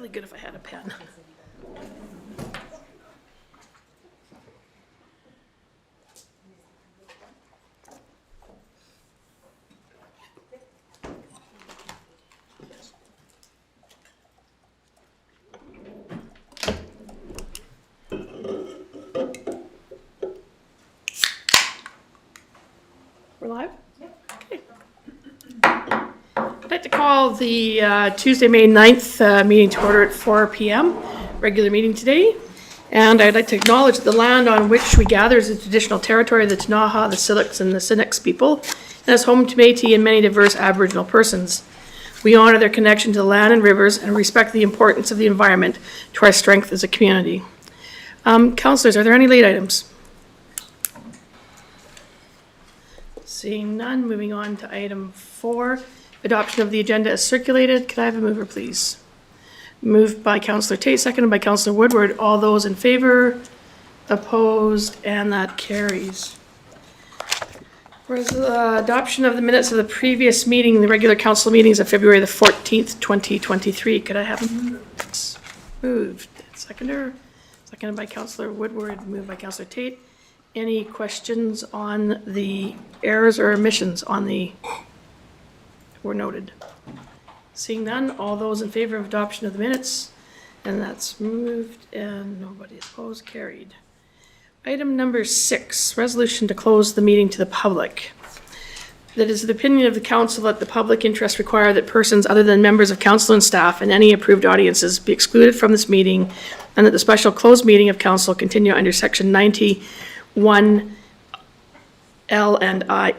really good if I had a pen. We're live? Okay. I'd like to call the Tuesday, May 9th meeting to order at 4 p.m., regular meeting today. And I'd like to acknowledge the land on which we gather is the traditional territory of the Ktunaxa, the Syilx, and the Sinix people, and is home to Métis and many diverse Aboriginal persons. We honor their connection to the land and rivers and respect the importance of the environment to our strength as a community. Councillors, are there any late items? Seeing none, moving on to item 4. Adoption of the agenda is circulated. Could I have a mover, please? Moved by Councillor Tate, seconded by Councillor Woodward. All those in favor? Opposed? And that carries. Adoption of the minutes of the previous meeting, the regular council meetings of February the 14th, 2023. Could I have a mover? Moved. Seconded by Councillor Woodward, moved by Councillor Tate. Any questions on the errors or omissions on the were noted? Seeing none, all those in favor of adoption of the minutes, and that's moved, and nobody opposed, carried. Item number 6, resolution to close the meeting to the public. That is the opinion of the council that the public interest require that persons other than members of council and staff and any approved audiences be excluded from this meeting, and that the special closed meeting of council continue under section 91 L and I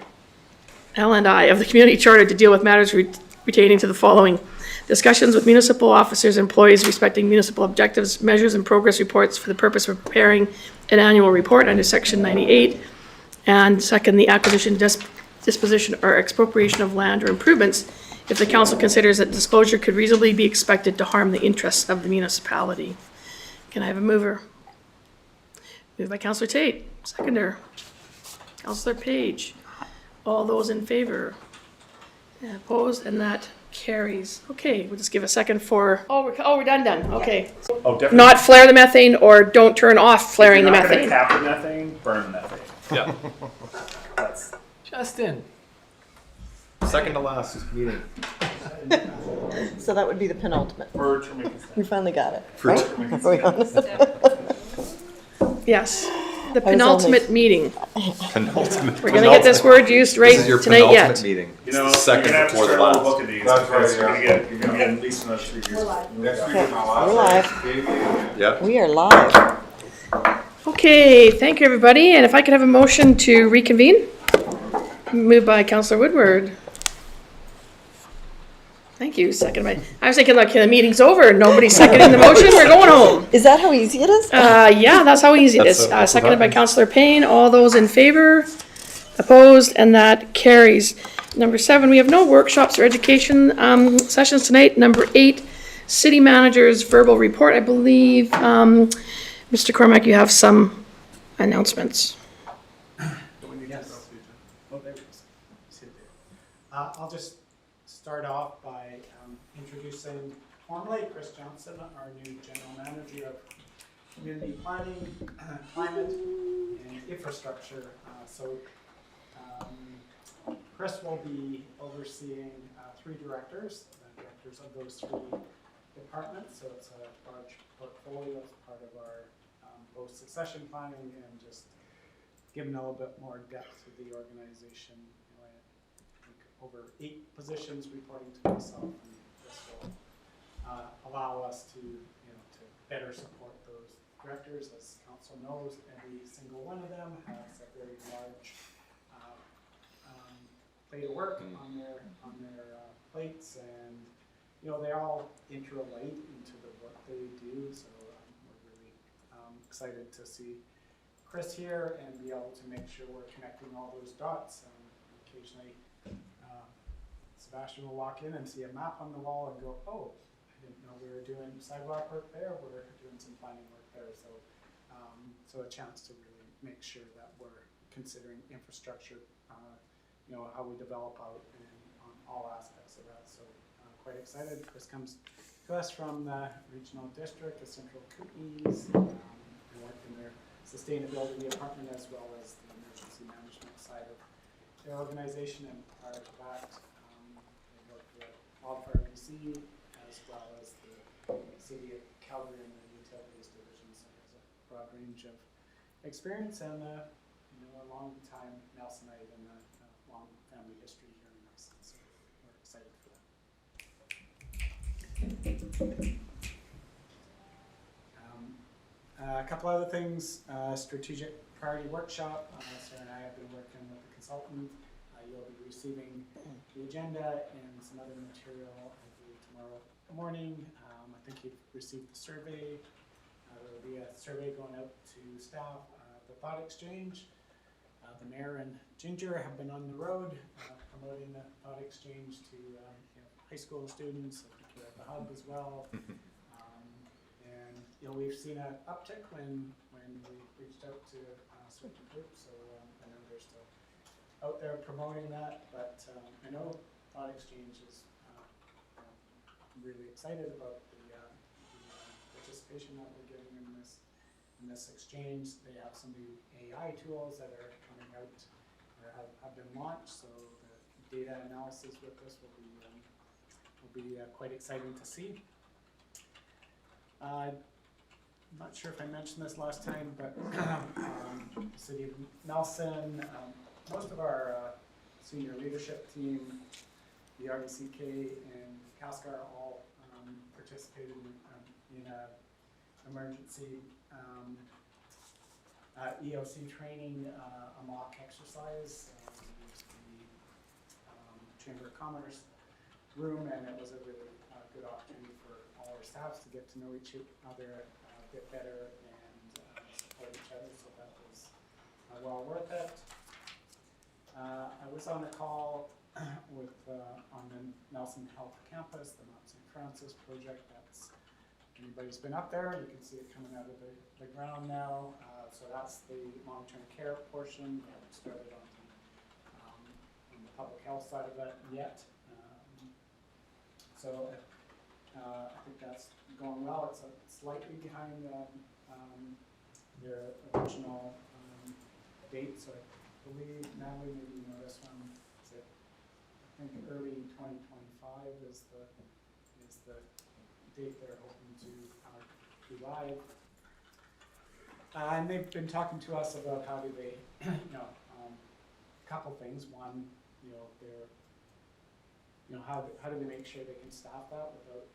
of the Community Charter to deal with matters pertaining to the following: discussions with municipal officers and employees respecting municipal objectives, measures, and progress reports for the purpose of preparing an annual report under section 98, and second, the acquisition, disposition, or expropriation of land or improvements if the council considers that disclosure could reasonably be expected to harm the interests of the municipality. Can I have a mover? Moved by Councillor Tate, seconder. Councillor Page. All those in favor? And opposed, and that carries. Okay, we'll just give a second for, we're done, okay. Oh, definitely. Not flare the methane, or don't turn off flaring the methane. If you're not gonna cap the methane, burn the methane. Yeah. That's Justin. Second to last meeting. So that would be the penultimate. for Jamaican We finally got it. For Right? Are we on? Yes, the penultimate meeting. Penultimate. We're gonna get this word used right This is your tonight penultimate yet. meeting. You know, Second you're gonna have to before the start a last. book of these because you're gonna get at least another 3 years. We're live. Yeah. We are live. Okay, thank you, everybody, and if I could have a motion to reconvene? Moved by Councillor Woodward. Thank you, second by, I was thinking like the meeting's over, nobody's seconding the motion, we're going home. Is that how easy it is? Yeah, that's how easy it is. That's Seconded by happens. Councillor Payne. All those in favor? Opposed? And that carries. Number 7, we have no workshops or education sessions tonight. Number 8, city manager's verbal report. I believe, Mr. Cormack, you have some announcements. I'll just start off by introducing formally Chris Johnson, our new General Manager of Community Planning, Climate, and Infrastructure. Chris will be overseeing 3 directors, the directors of those 3 departments. So it's a large portfolio as part of our both succession planning and just giving a little bit more depth to the organization. Over 8 positions reporting to myself, and this will allow us to, to better support those directors. As council knows, every single one of them has a very large plate of work on their plates, and they all interrelate into the work they do. So we're really excited to see Chris here and be able to make sure we're connecting all those dots. Occasionally. Sebastian will walk in and see a map on the wall and go, oh, I didn't know we were doing sidewalk work there, we're doing some planning work there. So so a chance to really make sure that we're considering infrastructure, how we develop out and on all aspects of that. So quite excited. Chris comes Gus from the regional district of Central Kootenays, and work in their sustainability department as well as the emergency management side of the organization. And part of that, they work with Wildfire BC as well as the City of Calgary and the Utilities Division. So there's a broad range of experience and a long time Nelsonite and a long family history here in Nelson. So we're excited for that. A couple other things, strategic priority workshop. Sarah and I have been working with the consultant. You'll be receiving the agenda and some other material, I believe, tomorrow morning. I think you've received the survey. There will be a survey going out to staff. The thought exchange. The mayor and Ginger have been on the road promoting the thought exchange to high school students. I think you're at the hub as well. And we've seen an uptick when we reached out to certain groups. So I know they're still out there promoting that, but I know thought exchange is really excited about the participation that we're getting in this exchange. They have some new AI tools that are coming out or have been launched, so the data analysis with this will be quite exciting to see. I'm not sure if I mentioned this last time, but the City of Nelson, most of our senior leadership team, the RDCK and CASCAR all participated in an emergency EOC training, a mock exercise in the Chamber of Commerce room, and it was a really good opportunity for all our staffs to get to know each other a bit better and support each other, so that was well worth it. I was on a call with on the Nelson Health Campus, the Mount St. Francis project. That's anybody's been up there, you can see it coming out of the ground now. So that's the long-term care portion. We haven't started on the public health side of it yet. So I think that's going well. It's slightly behind their original date. So I believe, Natalie, maybe you know this one. I think early 2025 is the date they're hoping to be live. And they've been talking to us about how do they, a couple things. One, how do they make sure they can staff that without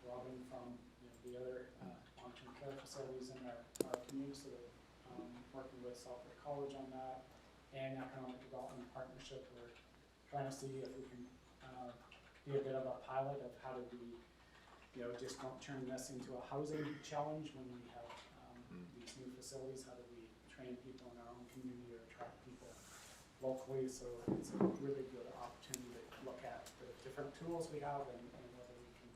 robbing from the other long-term care facilities in our community. So they're working with Salford College on that, and economic development partnership. We're trying to see if we can be a bit of a pilot of how do we, just don't turn this into a housing challenge when we have these new facilities. How do we train people in our own community or attract people locally? So it's a really good opportunity to look at the different tools we have and whether we can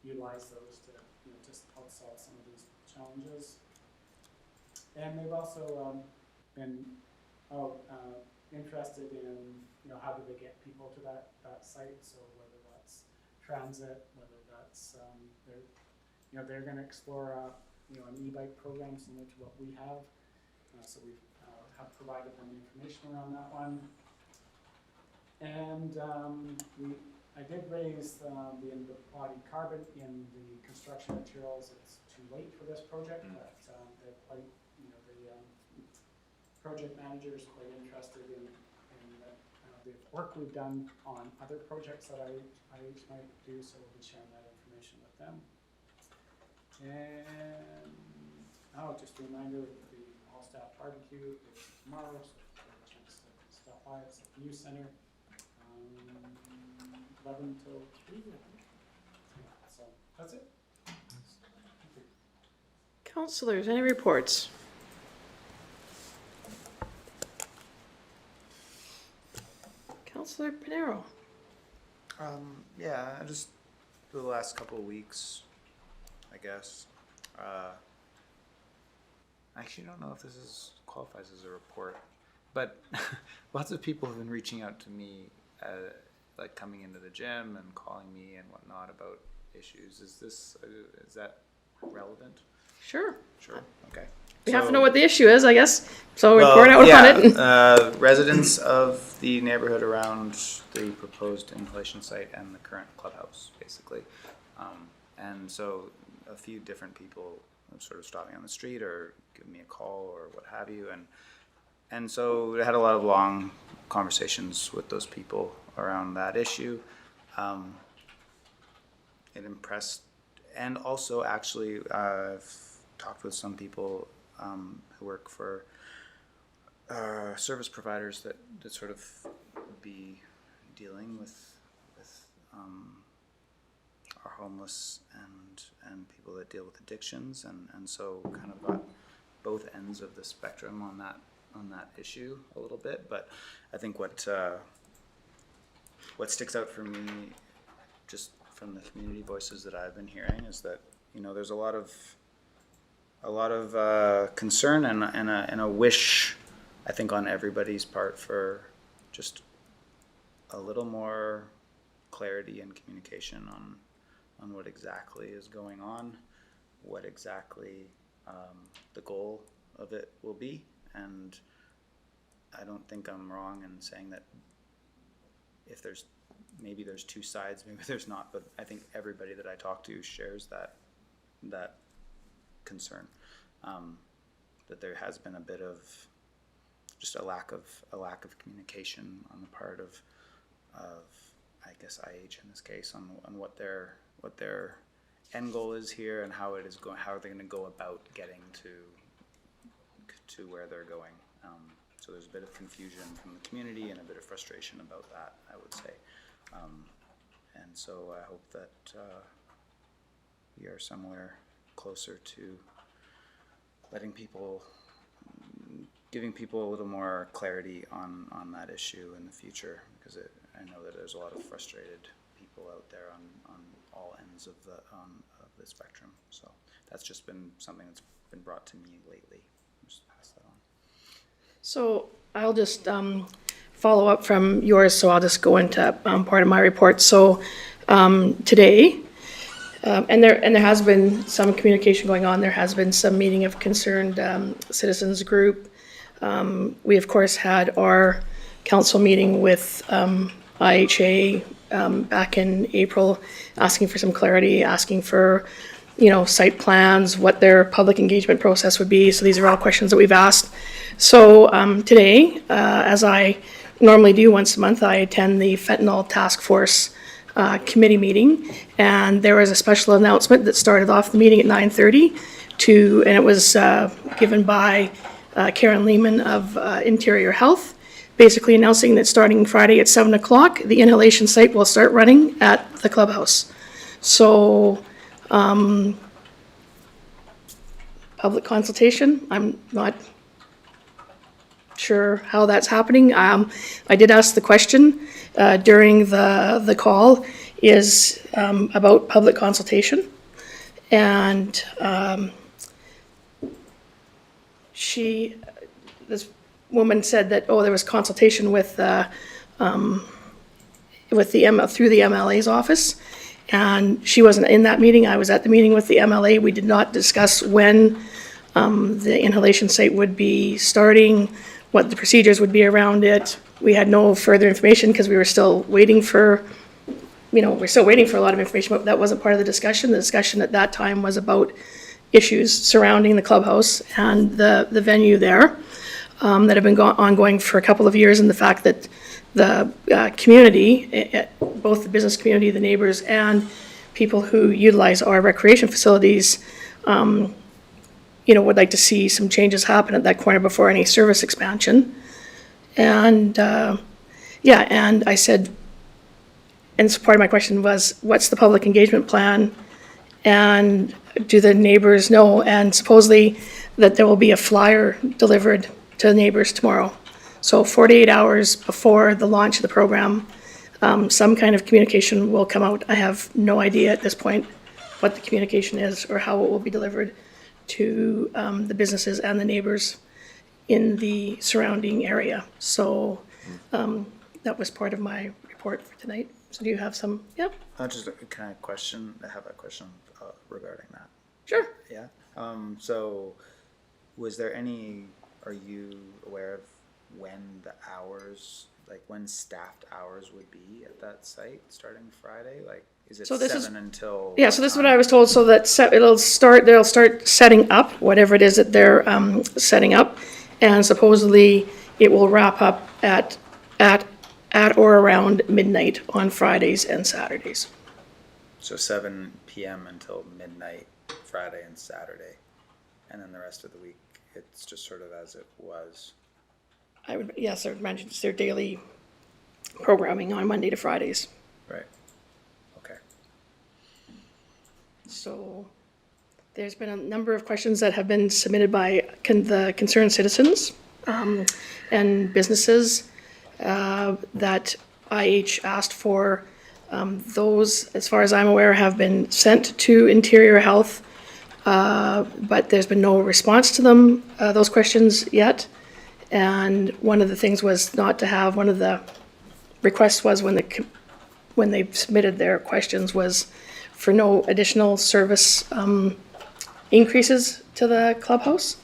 utilize those to just help solve some of these challenges. And they've also been interested in how do they get people to that site. So whether that's transit, whether that's they're going to explore an e-bike program similar to what we have. So we have provided them information around that one. And I did raise the embodied carbon in the construction materials. It's too late for this project, but they're quite, the project manager is quite interested in the work we've done on other projects that IH might do, so we'll be sharing that information with them. And just a reminder that the all-staff barbecue is tomorrow, so if you have a chance to stop by, it's at the youth center, 11 till 3, I think. Yeah, so that's it. Councillors, any reports? Councillor Pinero. Yeah, just the last couple of weeks, I guess. I actually don't know if this qualifies as a report, but lots of people have been reaching out to me, like coming into the gym and calling me and whatnot about issues. Is that relevant? Sure. Sure. Okay. We have to So- know what the issue is, I guess, so Well, report out yeah, on it. residents of the neighborhood around the proposed installation site and the current clubhouse, basically. And so a few different people sort of stopped me on the street or giving me a call or what have you. And so we had a lot of long conversations with those people around that issue. It impressed, and also actually I've talked with some people who work for service providers that sort of be dealing with our homeless and people that deal with addictions, and so kind of got both ends of the spectrum on that issue a little bit. But I think what sticks out for me, just from the community voices that I've been hearing, is that there's a lot of concern and a wish, I think, on everybody's part for just a little more clarity and communication on what exactly is going on, what exactly the goal of it will be. And I don't think I'm wrong in saying that if maybe there's two sides, maybe there's not, but I think everybody that I talk to shares that concern, that there has been a bit of just a lack of communication on the part of I guess IH in this case on what their end goal is here and how it is going, how are they going to go about getting to where they're going. So there's a bit of confusion from the community and a bit of frustration about that, I would say. And so I hope that we are somewhere closer to giving people a little more clarity on that issue in the future, because I know that there's a lot of frustrated people out there on all ends of the spectrum. So that's just been something that's been brought to me lately. I'll just pass that on. So I'll just follow up from yours, so I'll just go into part of my report. So today, and there has been some communication going on. There has been some meeting of concerned citizens group. We of course had our council meeting with IHA back in April, asking for some clarity, asking for site plans, what their public engagement process would be. So these are all questions that we've asked. So today, as I normally do once a month, I attend the Fentanyl Task Force committee meeting, and there was a special announcement that started off the meeting at 9:30 and it was given by Karen Lehman of Interior Health, basically announcing that starting Friday at 7 o'clock, the inhalation site will start running at the clubhouse. So public consultation, I'm not sure how that's happening. I did ask the question during the call is about public consultation, and this woman said that there was consultation with the through the MLA's office, and she wasn't in that meeting. I was at the meeting with the MLA. We did not discuss when the inhalation site would be starting, what the procedures would be around it. We had no further information because we were still waiting for, we're still waiting for a lot of information, but that wasn't part of the discussion. The discussion at that time was about issues surrounding the clubhouse and the venue there that have been ongoing for a couple of years, and the fact that the community, both the business community, the neighbors, and people who utilize our recreation facilities, would like to see some changes happen at that corner before any service expansion. And and I said, and so part of my question was, what's the public engagement plan? And do the neighbors know? And supposedly that there will be a flyer delivered to the neighbors tomorrow. So 48 hours before the launch of the program, some kind of communication will come out. I have no idea at this point what the communication is or how it will be delivered to the businesses and the neighbors in the surrounding area. So that was part of my report for tonight. So do you have some, yeah, Just can I have a question regarding that? sure. Yeah. So was there are you aware of when the hours, like when staffed hours would be at that site starting Friday? Like, is it So this is- 7 until? Yeah, so this is what I was told, so that they'll start setting up whatever it is that they're setting up, and supposedly it will wrap up at or around midnight on Fridays and Saturdays. So 7 p.m. until midnight, Friday and Saturday, and then the rest of the week, it's just sort of as it was. I would imagine it's their daily programming on Monday to Fridays. Right. Okay. So there's been a number of questions that have been submitted by the concerned citizens and businesses that IH asked for. Those, as far as I'm aware, have been sent to Interior Health, but there's been no response to them, those questions yet. And one of the things was not to have, one of the requests was when they submitted their questions was for no additional service increases to the clubhouse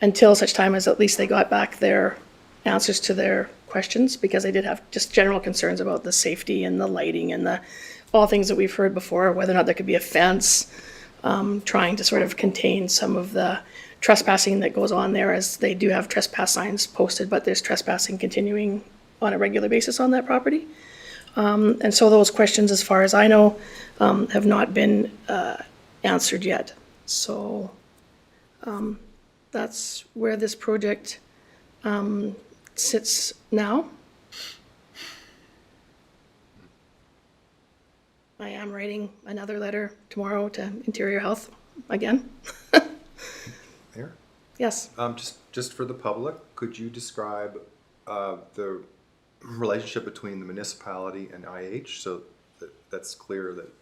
until such time as at least they got back their answers to their questions, because they did have just general concerns about the safety and the lighting and all things that we've heard before, whether or not there could be a fence, trying to sort of contain some of the trespassing that goes on there, as they do have trespass signs posted, but there's trespassing continuing on a regular basis on that property. And so those questions, as far as I know, have not been answered yet. So that's where this project sits now. I am writing another letter tomorrow to Interior Health again. Mayor? Yes. Just for the public, could you describe the relationship between the municipality and IH, so that's clear that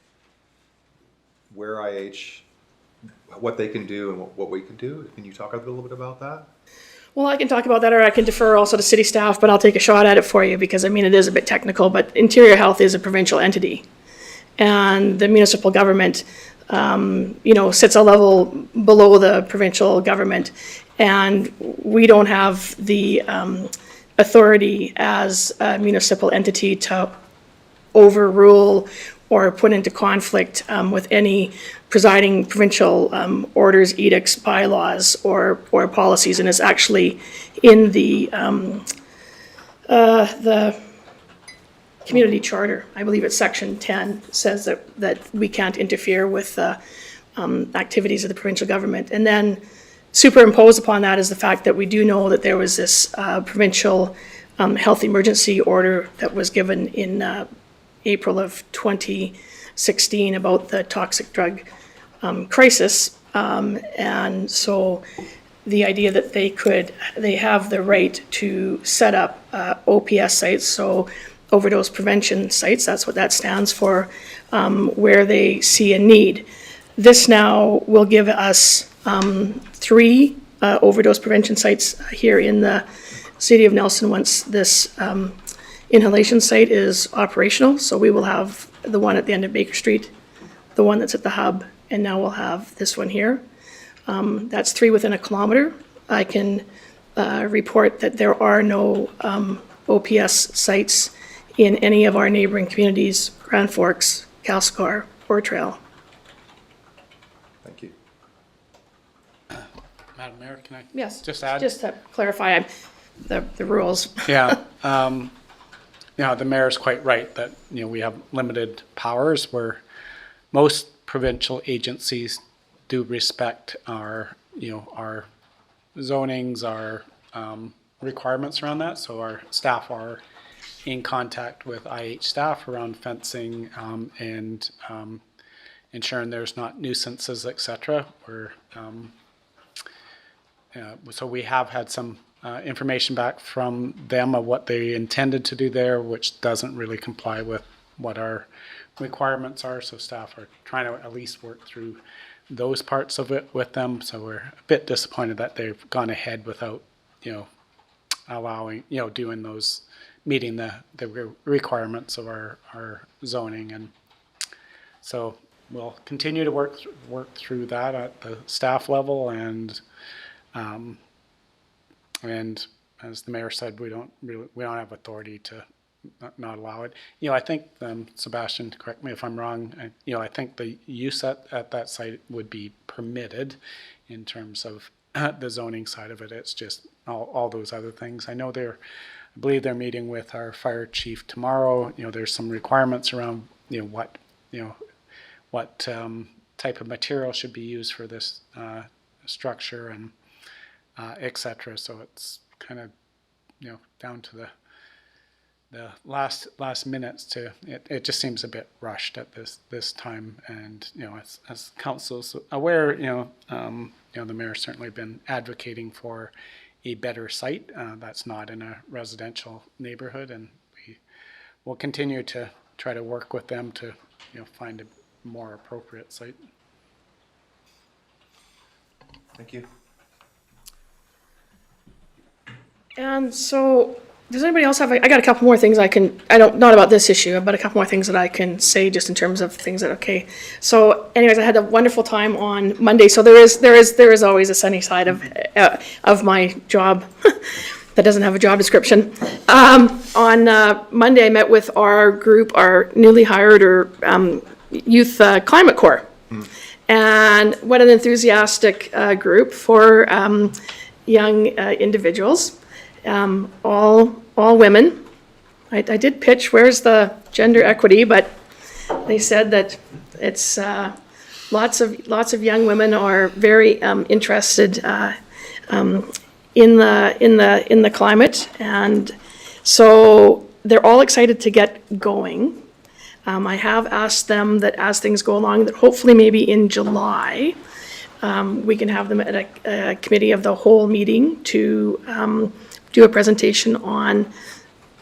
where IH, what they can do and what we can do? Can you talk a little bit about that? Well, I can talk about that, or I can defer also to city staff, but I'll take a shot at it for you because, I mean, it is a bit technical, but Interior Health is a provincial entity. And the municipal government, sits a level below the provincial government. And we don't have the authority as a municipal entity to overrule or put into conflict with any presiding provincial orders, edicts, bylaws, or policies, and is actually in the community charter. I believe it's section 10 says that we can't interfere with activities of the provincial government. And then superimposed upon that is the fact that we do know that there was this provincial health emergency order that was given in April of 2016 about the toxic drug crisis. And so the idea that they have the right to set up OPS sites, so overdose prevention sites, that's what that stands for, where they see a need. This now will give us 3 overdose prevention sites here in the city of Nelson once this inhalation site is operational. So we will have the one at the end of Baker Street, the one that's at the hub, and now we'll have this one here. That's 3 within a kilometer. I can report that there are no OPS sites in any of our neighboring communities, Grand Forks, Castlegar, or Trail. Thank you. Madam Mayor, can I Yes. just add? Just to clarify the rules. Yeah. The mayor's quite right that, we have limited powers where most provincial agencies do respect our zonings, our requirements around that. So our staff are in contact with IH staff around fencing and ensuring there's not nuisances, etc. So we have had some information back from them of what they intended to do there, which doesn't really comply with what our requirements are. So staff are trying to at least work through those parts of it with them. So we're a bit disappointed that they've gone ahead without, allowing, doing those meeting the requirements of our zoning. And so we'll continue to work through that at the staff level, and as the mayor said, we don't have authority to not allow it. You know, I think, Sebastian, correct me if I'm wrong, I think the use at that site would be permitted in terms of the zoning side of it. It's just all those other things. I believe they're meeting with our fire chief tomorrow. You know, there's some requirements around, what type of material should be used for this structure, and et cetera. So it's kind of, down to the last minutes to it just seems a bit rushed at this time. And as council's aware, the mayor's certainly been advocating for a better site that's not in a residential neighborhood, and we will continue to try to work with them to find a more appropriate site. Thank you. And so, does anybody else have, I got a couple more things not about this issue, but a couple more things that I can say just in terms of things that, okay. So anyways, I had a wonderful time on Monday. So there is always a sunny side of my job that doesn't have a job description. On Monday, I met with our group, our newly hired youth climate corps. And what an enthusiastic group for young individuals. All women. I did pitch, where's the gender equity, but they said that it's lots of young women are very interested in the climate, and so they're all excited to get going. I have asked them that as things go along, that hopefully maybe in July we can have them at a committee of the whole meeting to do a presentation on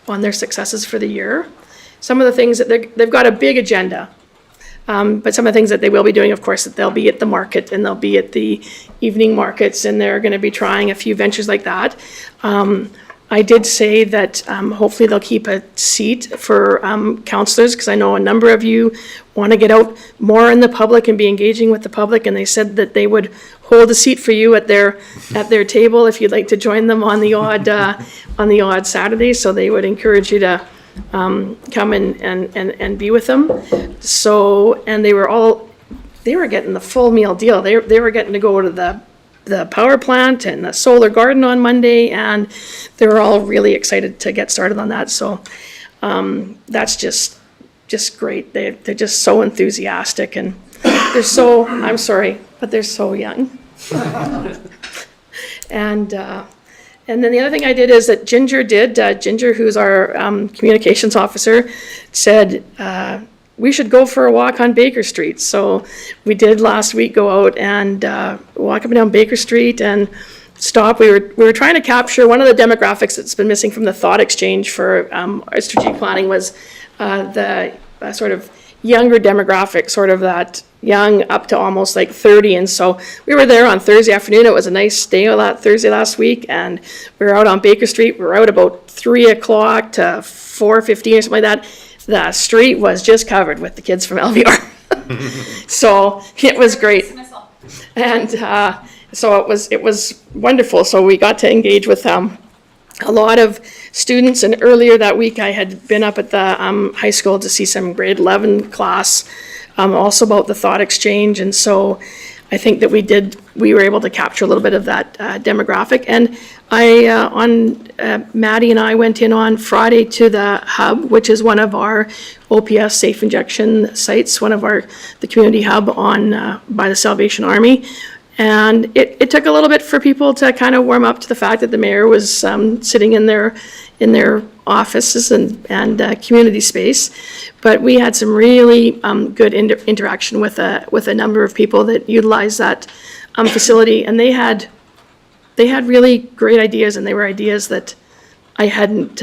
their successes for the year. Some of the things that they've got a big agenda, but some of the things that they will be doing, of course, that they'll be at the market and they'll be at the evening markets, and they're going to be trying a few ventures like that. I did say that hopefully they'll keep a seat for councillors, because I know a number of you want to get out more in the public and be engaging with the public, and they said that they would hold a seat for you at their table if you'd like to join them on the odd Saturday. So they would encourage you to come and be with them. So, and they were getting the full meal deal. They were getting to go to the power plant and the solar garden on Monday, and they were all really excited to get started on that. So that's just great. They're just so enthusiastic, and I'm sorry, but they're so young. And then the other thing I did is that Ginger, who's our communications officer, said we should go for a walk on Baker Street. So we did last week go out and walk up and down Baker Street and stop. We were trying to capture one of the demographics that's been missing from the thought exchange for our strategic planning was the sort of younger demographic, sort of that young up to almost like 30. And so we were there on Thursday afternoon. It was a nice day on that Thursday last week, and we were out on Baker Street. We were out about 3 o'clock to 4:15 or something like that. The street was just covered with the kids from LVR. So it was great. And so it was wonderful. So we got to engage with a lot of students, and earlier that week I had been up at the high school to see some grade 11 class also about the thought exchange. And so I think that we were able to capture a little bit of that demographic. And Maddie and I went in on Friday to the hub, which is one of our OPS safe injection sites, the community hub by the Salvation Army. And it took a little bit for people to kind of warm up to the fact that the mayor was sitting in their offices and community space. But we had some really good interaction with a number of people that utilized that facility, and they had really great ideas, and they were ideas that I hadn't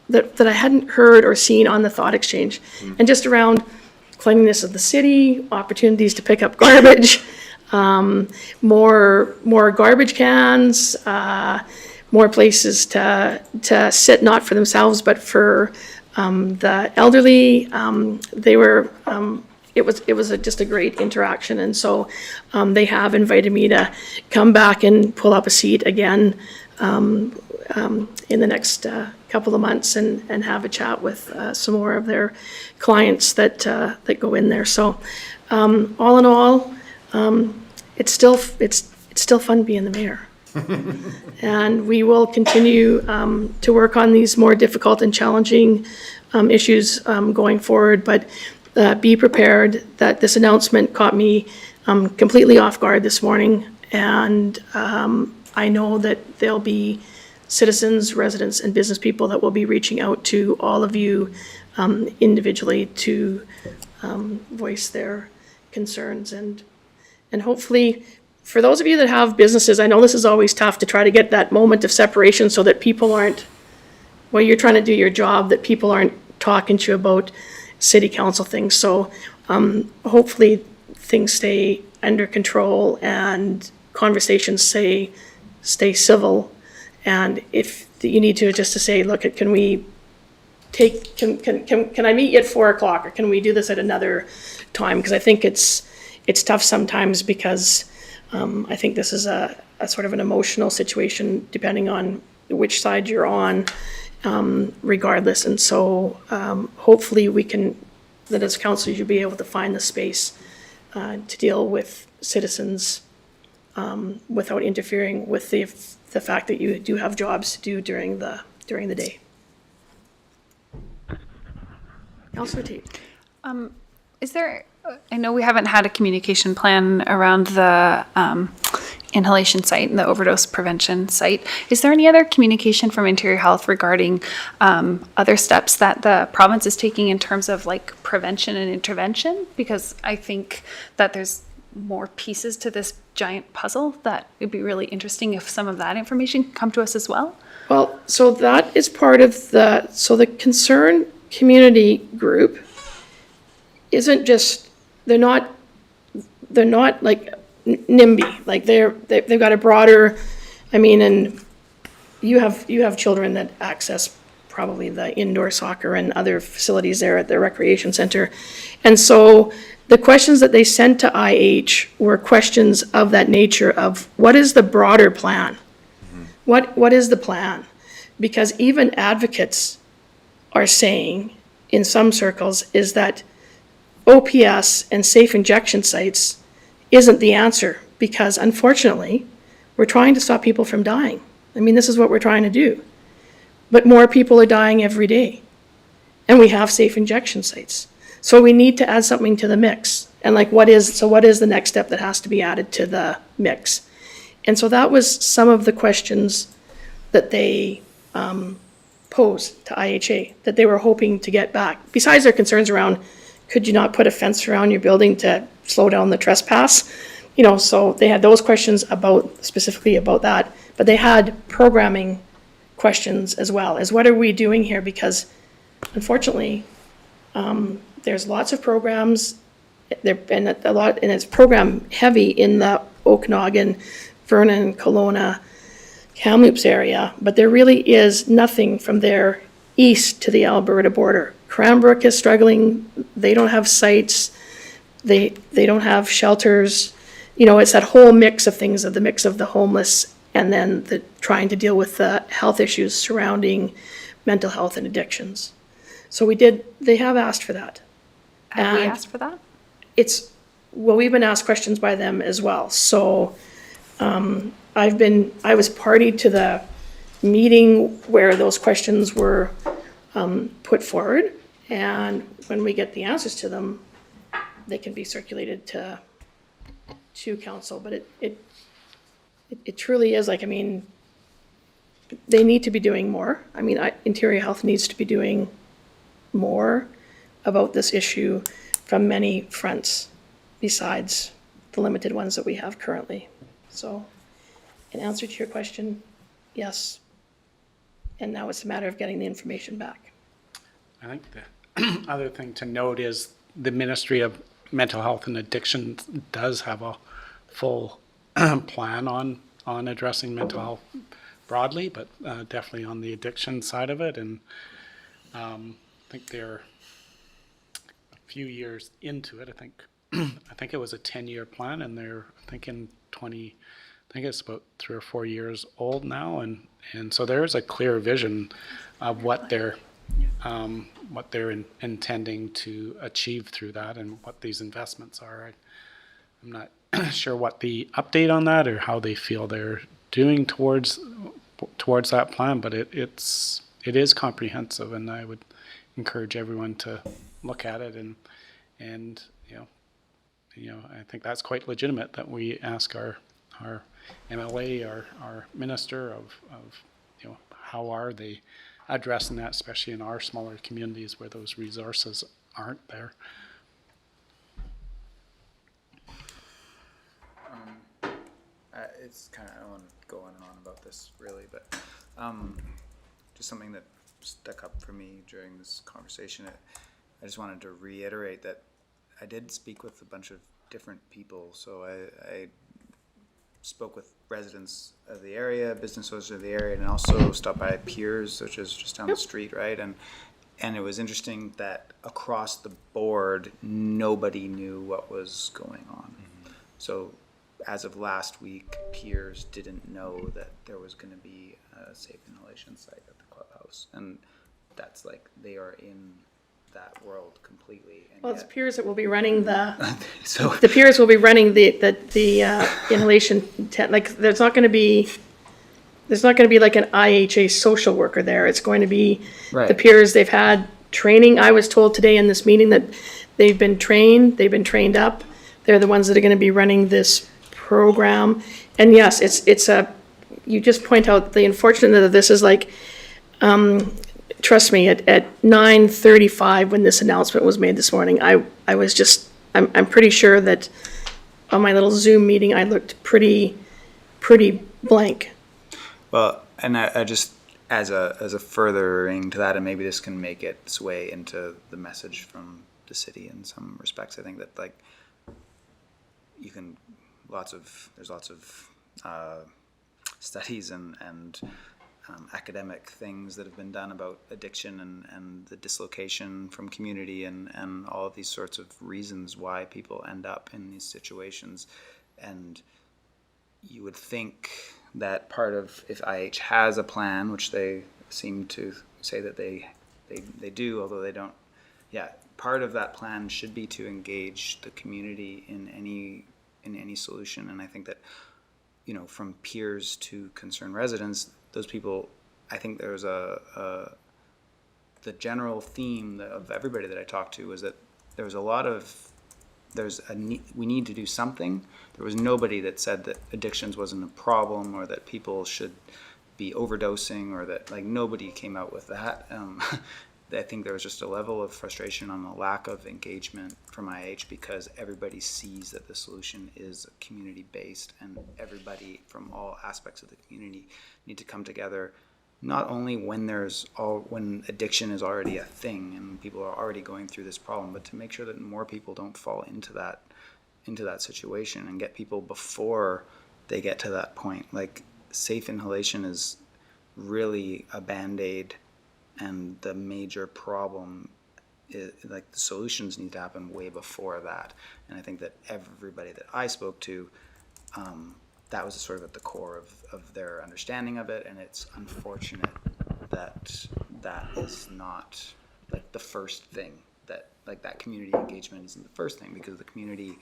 that I hadn't heard or seen on the thought exchange, and just around cleanliness of the city, opportunities to pick up garbage. More garbage cans, more places to sit, not for themselves, but for the elderly. They were, it was just a great interaction. And so they have invited me to come back and pull up a seat again in the next couple of months and have a chat with some more of their clients that go in there. So all in all, it's still fun being the mayor. And we will continue to work on these more difficult and challenging issues going forward. But be prepared that this announcement caught me completely off guard this morning. And I know that there'll be citizens, residents, and business people that will be reaching out to all of you individually to voice their concerns. And hopefully, for those of you that have businesses, I know this is always tough to try to get that moment of separation so that people aren't, while you're trying to do your job, that people aren't talking to you about city council things. So hopefully things stay under control and conversations stay civil. And if you need to, just to say, look, can we take, can I meet you at 4:00, or can we do this at another time? Because I think it's tough sometimes, because I think this is a sort of an emotional situation depending on which side you're on, regardless. And so hopefully we can, that as councillors, you'll be able to find the space to deal with citizens without interfering with the fact that you do have jobs to do during the day. Councillor Tate. Is there, I know we haven't had a communication plan around the inhalation site and the overdose prevention site. Is there any other communication from Interior Health regarding other steps that the province is taking in terms of like prevention and intervention? Because I think that there's more pieces to this giant puzzle that would be really interesting if some of that information could come to us as well. Well, so that is part of the concerned community group isn't just, they're not like NIMBY, like they've got a broader, I mean, and you have children that access probably the indoor soccer and other facilities there at the recreation center. And so the questions that they sent to IH were questions of that nature of what is the broader plan? What is the plan? Because even advocates are saying in some circles is that OPS and safe injection sites isn't the answer, because unfortunately, we're trying to stop people from dying. I mean, this is what we're trying to do. But more people are dying every day. And we have safe injection sites. So we need to add something to the mix. And like, what is the next step that has to be added to the mix? And so that was some of the questions that they posed to IHA, that they were hoping to get back. Besides their concerns around, could you not put a fence around your building to slow down the trespass? You know, so they had those questions specifically about that, but they had programming questions as well, as what are we doing here? Because unfortunately, there's lots of programs there, and it's program heavy in the Okanagan, Vernon, Kelowna, Kamloops area, but there really is nothing from there east to the Alberta border. Cranbrook is struggling. They don't have sites. They don't have shelters. You know, it's that whole mix of things, of the mix of the homeless and then the trying to deal with the health issues surrounding mental health and addictions. So they have asked for that. Have we asked for that? We've been asked questions by them as well. So I was party to the meeting where those questions were put forward, and when we get the answers to them, they can be circulated to council. But it truly is like, I mean, they need to be doing more. I mean, Interior Health needs to be doing more about this issue from many fronts besides the limited ones that we have currently. So in answer to your question, yes. And now it's a matter of getting the information back. I think the other thing to note is the Ministry of Mental Health and Addiction does have a full plan on addressing mental health broadly, but definitely on the addiction side of it. And I think they're a few years into it. I think it was a 10-year plan, and they're I think it's about 3 or 4 years old now, and so there is a clear vision of what they're intending to achieve through that, and what these investments are. I'm not sure what the update on that or how they feel they're doing towards that plan, but it is comprehensive, and I would encourage everyone to look at it, and I think that's quite legitimate that we ask our MLA, our minister of how are they addressing that, especially in our smaller communities where those resources aren't there. It's kind of, I don't want to go on and on about this really, but just something that stuck up for me during this conversation. I just wanted to reiterate that I did speak with a bunch of different people. So I spoke with residents of the area, business owners of the area, and also stopped by Piers, which is just down the street, right? And it was interesting that across the board, nobody knew what was going on. Mm-hmm. So as of last week, Piers didn't know that there was going to be a safe inhalation site at the clubhouse. And that's like, they are in that world completely. And Well, it's Piers that will be running the so the Piers will be running the inhalation tent. Like there's not going to be like an IHA social worker there. It's going to be the Piers. They've had training. I was told today in this meeting that they've been trained up. They're the ones that are going to be running this program. And yes, it's you just point out the unfortunate that this is like, trust me, at 9:35 when this announcement was made this morning, I was just, I'm pretty sure that on my little Zoom meeting, I looked pretty blank. Well, and I just, as a furthering to that, and maybe this can make its way into the message from the city in some respects, I think that like, there's lots of studies and academic things that have been done about addiction and the dislocation from community and all of these sorts of reasons why people end up in these situations. And you would think that part of, if IH has a plan, which they seem to say that they do, although they don't, part of that plan should be to engage the community in any solution. And I think that, from peers to concerned residents, those people, I think there's the general theme of everybody that I talked to was that there was we need to do something. There was nobody that said that addictions wasn't a problem or that people should be overdosing or that, like, nobody came out with that. I think there was just a level of frustration on the lack of engagement from IH because everybody sees that the solution is community-based and everybody from all aspects of the community need to come together, not only when addiction is already a thing and people are already going through this problem, but to make sure that more people don't fall into that situation and get people before they get to that point. Like, safe inhalation is really a Band-Aid. And the major problem is, like, the solutions need to happen way before that. And I think that everybody that I spoke to, that was sort of at the core of their understanding of it. And it's unfortunate that that is not, like, the first thing, that, like, that community engagement isn't the first thing, because the community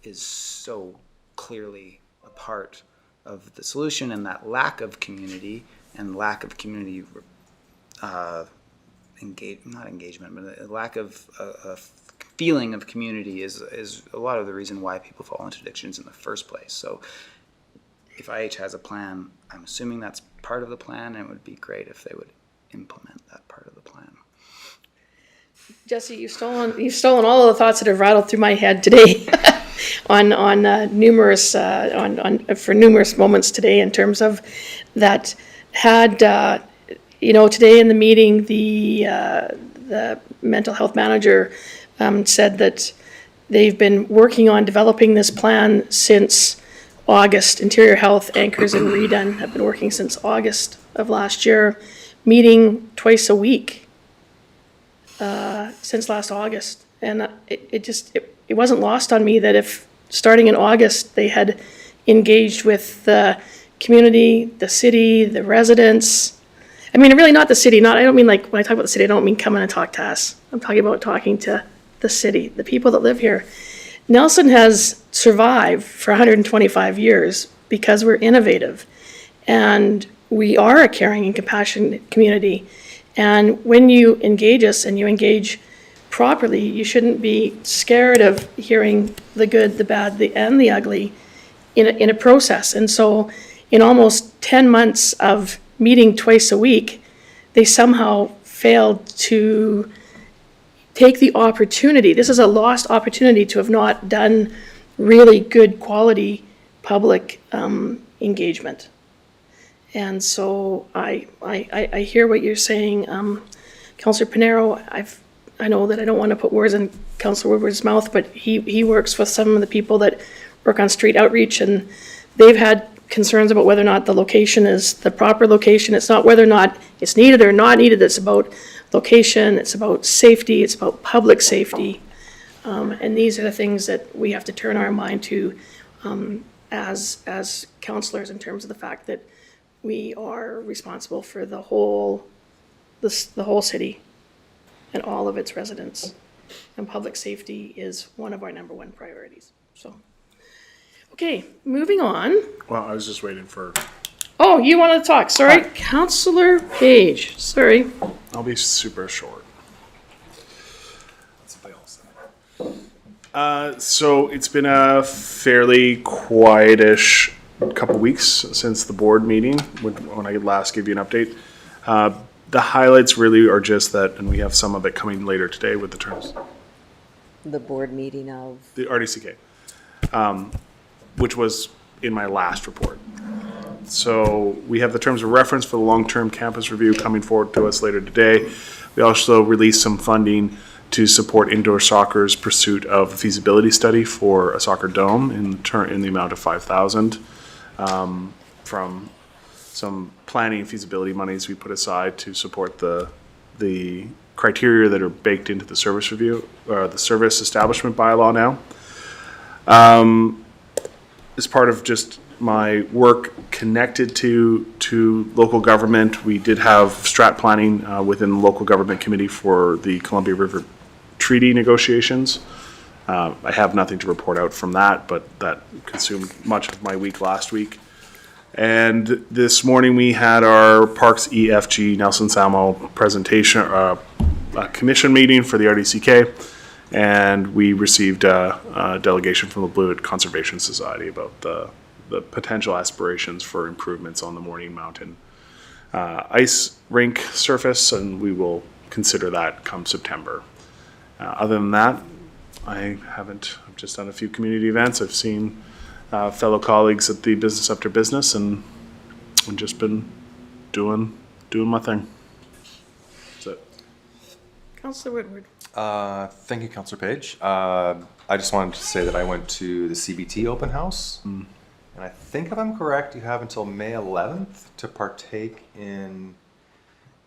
is so clearly a part of the solution, and that lack of community not engagement, but a lack of a feeling of community is a lot of the reason why people fall into addictions in the first place. So if IH has a plan, I'm assuming that's part of the plan, and it would be great if they would implement that part of the plan. Jesse, you've stolen all of the thoughts that have rattled through my head today on numerous for numerous moments today, in terms of that had today in the meeting the mental health manager said that they've been working on developing this plan since August. Interior Health, Anchors, and Redone have been working since August of last year, meeting twice a week since last August. And it wasn't lost on me that if, starting in August, they had engaged with the community, the city, the residents. I mean, really not the city, I don't mean like, when I talk about the city, I don't mean come in and talk to us. I'm talking about talking to the city, the people that live here. Nelson has survived for 125 years because we're innovative and we are a caring and compassionate community. And when you engage us and you engage properly, you shouldn't be scared of hearing the good, the bad, and the ugly in a process. And so in almost 10 months of meeting twice a week, they somehow failed to take the opportunity. This is a lost opportunity to have not done really good quality public engagement. And so I hear what you're saying, Councillor Pinero. I know that I don't want to put words in Councillor Woodward's mouth, but he works with some of the people that work on street outreach, and they've had concerns about whether or not the location is the proper location. It's not whether or not it's needed or not needed. It's about location, it's about safety, it's about public safety. And these are the things that we have to turn our mind to as councillors, in terms of the fact that we are responsible for the whole city and all of its residents. And public safety is one of our number one priorities. So, okay, moving on. Well, I was just waiting for. Oh, you wanted to talk, sorry. Councillor Page, sorry. I'll be super short. That's what they all say. So it's been a fairly quietish couple weeks since the board meeting when I last gave you an update. The highlights really are just that, and we have some of it coming later today with the terms. The board meeting of? The RDCK, which was in my last report. So we have the terms of reference for the long-term campus review coming forward to us later today. We also released some funding to support indoor soccer's pursuit of a feasibility study for a soccer dome in the amount of $5,000 from some planning and feasibility monies we put aside to support the criteria that are baked into the service review or the service establishment bylaw now. As part of just my work connected to local government, we did have strat planning within the local government committee for the Columbia River Treaty negotiations. I have nothing to report out from that, but that consumed much of my week last week. And this morning we had our Parks EFG Nelson Samo presentation, commission meeting for the RDCK, and we received a delegation from the Blue Earth Conservation Society about the potential aspirations for improvements on the Morning Mountain ice rink surface, and we will consider that come September. Other than that, I've just done a few community events. I've seen fellow colleagues at the Business After Business, and I've just been doing my thing. That's it. Councillor Woodward. Thank you, Councillor Page. I just wanted to say that I went to the CBT open house, and I think if I'm correct, you have until May 11th to partake in.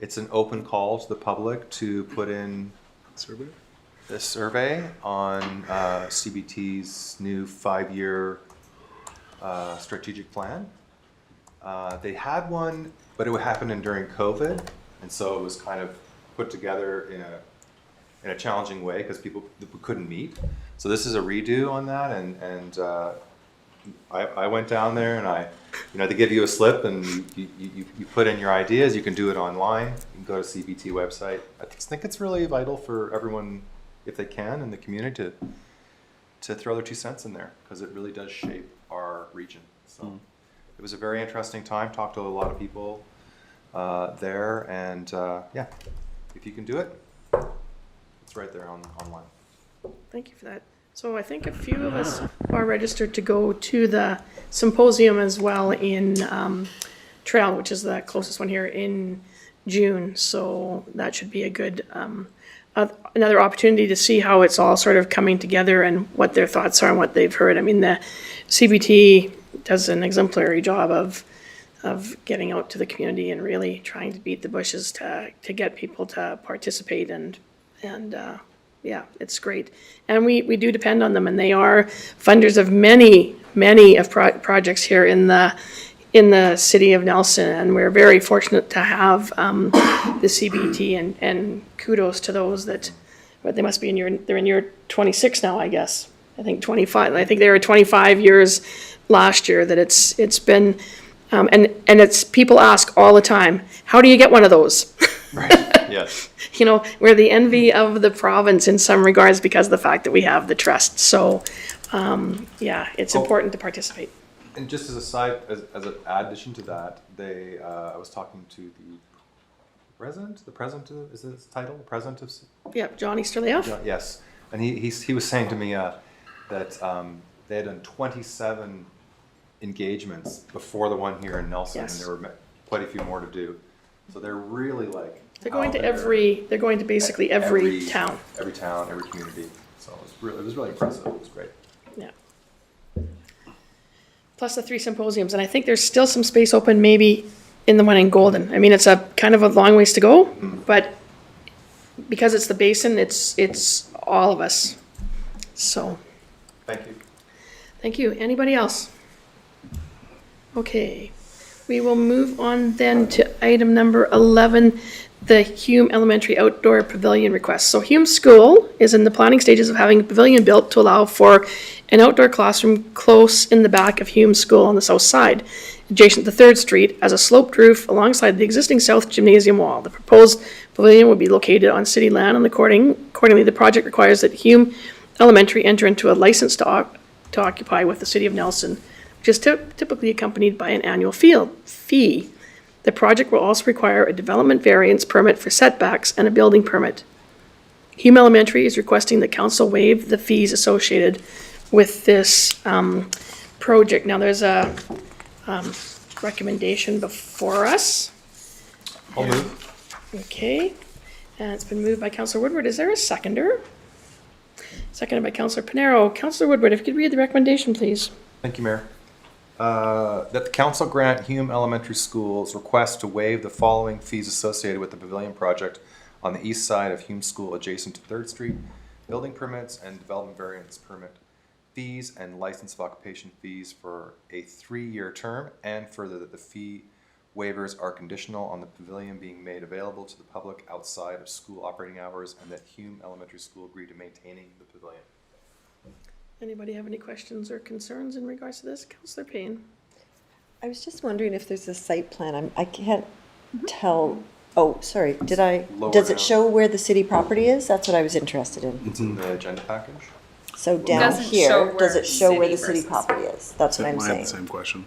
It's an open call to the public to put in the survey on CBT's new 5-year strategic plan. They had one, but it happened during COVID, and so it was kind of put together in a challenging way because people couldn't meet. So this is a redo on that, and I went down there, and they give you a slip, and you put in your ideas. You can do it online. You can go to CBT website. I think it's really vital for everyone, if they can, in the community to throw their 2 cents in there, because it really does shape our region. So it was a very interesting time. Talked to a lot of people there, and yeah, if you can do it, it's right there online. Thank you for that. So I think a few of us are registered to go to the symposium as well in Trail, which is the closest one here, in June. So that should be a good another opportunity to see how it's all sort of coming together and what their thoughts are and what they've heard. I mean, the CBT does an exemplary job of getting out to the community and really trying to beat the bushes to get people to participate and yeah, it's great. And we do depend on them, and they are funders of many of projects here in the city of Nelson, and we're very fortunate to have the CBT, and kudos to those that, but they must be they're in year 26 now, I guess. I think 25. I think they were 25 years last year that it's been, and it's, people ask all the time, how do you get one of those? Right, yes. You know, we're the envy of the province in some regards because of the fact that we have the trust. So, yeah, it's important to participate. And just as a side, as an addition to that, I was talking to the president of, is his title, the president of? Yeah, Johnny Sterlioff. Yes, and he was saying to me that they had done 27 engagements before the one here in Nelson, Yes. and there were quite a few more to do. So they're really like They're going out to there. they're going to basically every town. every town, every community. So it was really impressive. It was great. Yeah. Plus the 3 symposiums, and I think there's still some space open maybe in the one in Golden. I mean, it's a kind of a long ways to go, but because it's the basin, it's all of us. So, Thank you. thank you. Anybody else? Okay, we will move on then to item number 11, the Hume Elementary Outdoor Pavilion request. So Hume School is in the planning stages of having a pavilion built to allow for an outdoor classroom close in the back of Hume School on the south side, adjacent to 3rd Street, as a sloped roof alongside the existing south gymnasium wall. The proposed pavilion would be located on city land, and accordingly, the project requires that Hume Elementary enter into a license to occupy with the city of Nelson, which is typically accompanied by an annual fee. The project will also require a development variance permit for setbacks and a building permit. Hume Elementary is requesting that council waive the fees associated with this project. Now, there's a recommendation before us. I'll move. Okay, and it's been moved by Councillor Woodward. Is there a seconder? Seconded by Councillor Panero. Councillor Woodward, if you could read the recommendation, please. Thank you, Mayor. That the council grant Hume Elementary School's request to waive the following fees associated with the pavilion project on the east side of Hume School adjacent to 3rd Street: building permits and development variance permit fees and license of occupation fees for a 3-year term, and further that the fee waivers are conditional on the pavilion being made available to the public outside of school operating hours, and that Hume Elementary School agree to maintaining the pavilion. Anybody have any questions or concerns in regards to this? Councillor Payne? I was just wondering if there's a site plan. I can't tell. Oh, sorry. Does it down. show where the city property is? That's what I was interested in. It's in the agenda package. So down Doesn't show here, where does it show where the city city versus- property is? That's what I'm I have the saying. same question.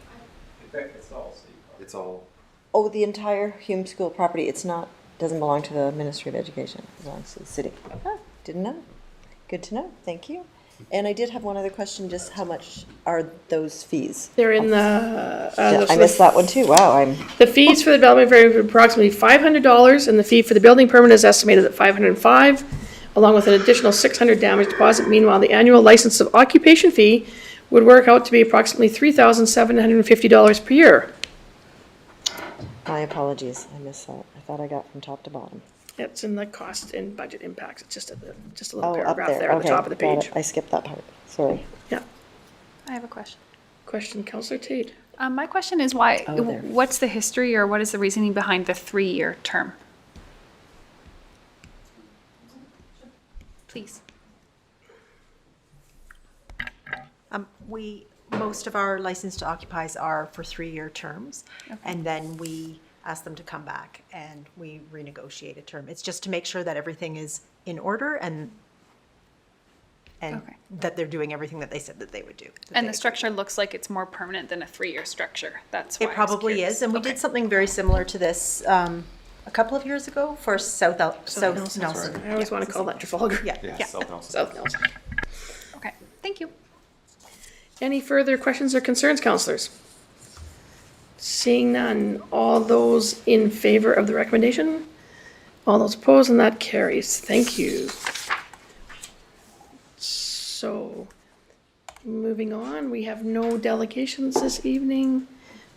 It's all. Oh, the entire Hume School property, doesn't belong to the Ministry of Education, it belongs to the city. Ah, didn't know. Good to know, thank you. And I did have one other question, just how much are those fees? They're in the. I missed that one too, wow, The fees for the development vary from approximately $500, and the fee for the building permit is estimated at $505, along with an additional $600 damage deposit. Meanwhile, the annual license of occupation fee would work out to be approximately $3,750 per year. my apologies, I missed that. I thought I got from top to bottom. It's in the cost and budget impacts. It's just a little Oh, up paragraph there there, at the okay, top of the got page. it. I skipped that part, sorry. Yeah. I have a question. Question, Councillor Tate? My question is why, Oh, there. what's the history or what is the reasoning behind the 3-year term? Please. Most of our license to occupies are for 3-year terms, and then we ask them to come back and we renegotiate a term. It's just to make sure that everything is in order and Okay. that they're doing everything that they said that they would do. that And they the structure looks like it's more permanent than a 3-year structure. That's why It I was probably curious. is, and we Okay. did something very similar to this a couple of years ago for South Nelson. I always want to call that Trafalgar. Yeah. Yeah, Yeah. South Nelson. South Nelson. Okay, thank you. Any further questions or concerns, councillors? Seeing none, all those in favor of the recommendation? All those opposed, and that carries. Thank you. So, Moving on, we have no delegations this evening.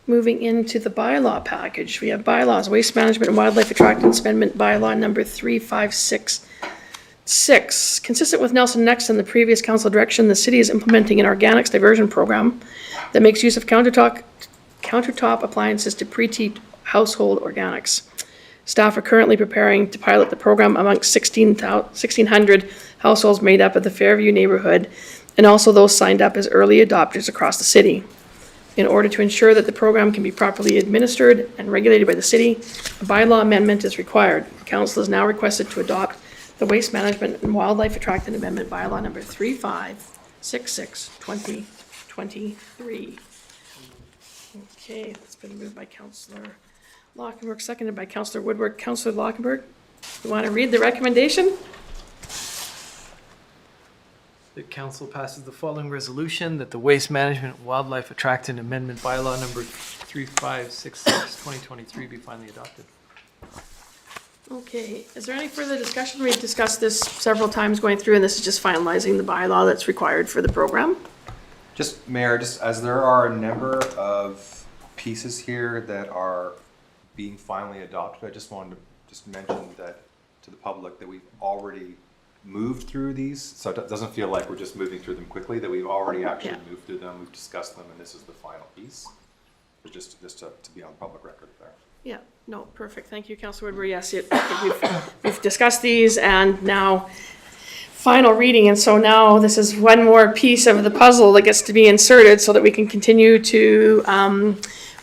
Moving into the bylaw package, we have bylaws, waste management and wildlife attractants amendment bylaw number 3566. Consistent with Nelson Next and the previous council direction, the city is implementing an organics diversion program that makes use of countertop appliances to pre-heat household organics. Staff are currently preparing to pilot the program amongst 1,600 households made up of the Fairview neighborhood and also those signed up as early adopters across the city. In order to ensure that the program can be properly administered and regulated by the city, a bylaw amendment is required. Council is now requested to adopt the Waste Management and Wildlife Attractant Amendment Bylaw number 3566, 2023. Okay, that's been moved by Councillor Lockenberg, seconded by Councillor Woodward. Councillor Lockenberg, you want to read the recommendation? The council passes the following resolution that the Waste Management Wildlife Attractant Amendment Bylaw number 3566, 2023 be finally adopted. Okay, is there any further discussion? We've discussed this several times going through, and this is just finalizing the bylaw that's required for the program. Just, Mayor, just as there are a number of pieces here that are being finally adopted, I just wanted to just mention that to the public that we've already moved through these, so it doesn't feel like we're just moving through them quickly, that we've already actually moved through them, we've discussed them, and this is the final piece. But just to be on public record there. Yeah, no, perfect. Thank you, Councillor Woodward. Yes, we've discussed these and now final reading. And so now this is one more piece of the puzzle that gets to be inserted so that we can continue to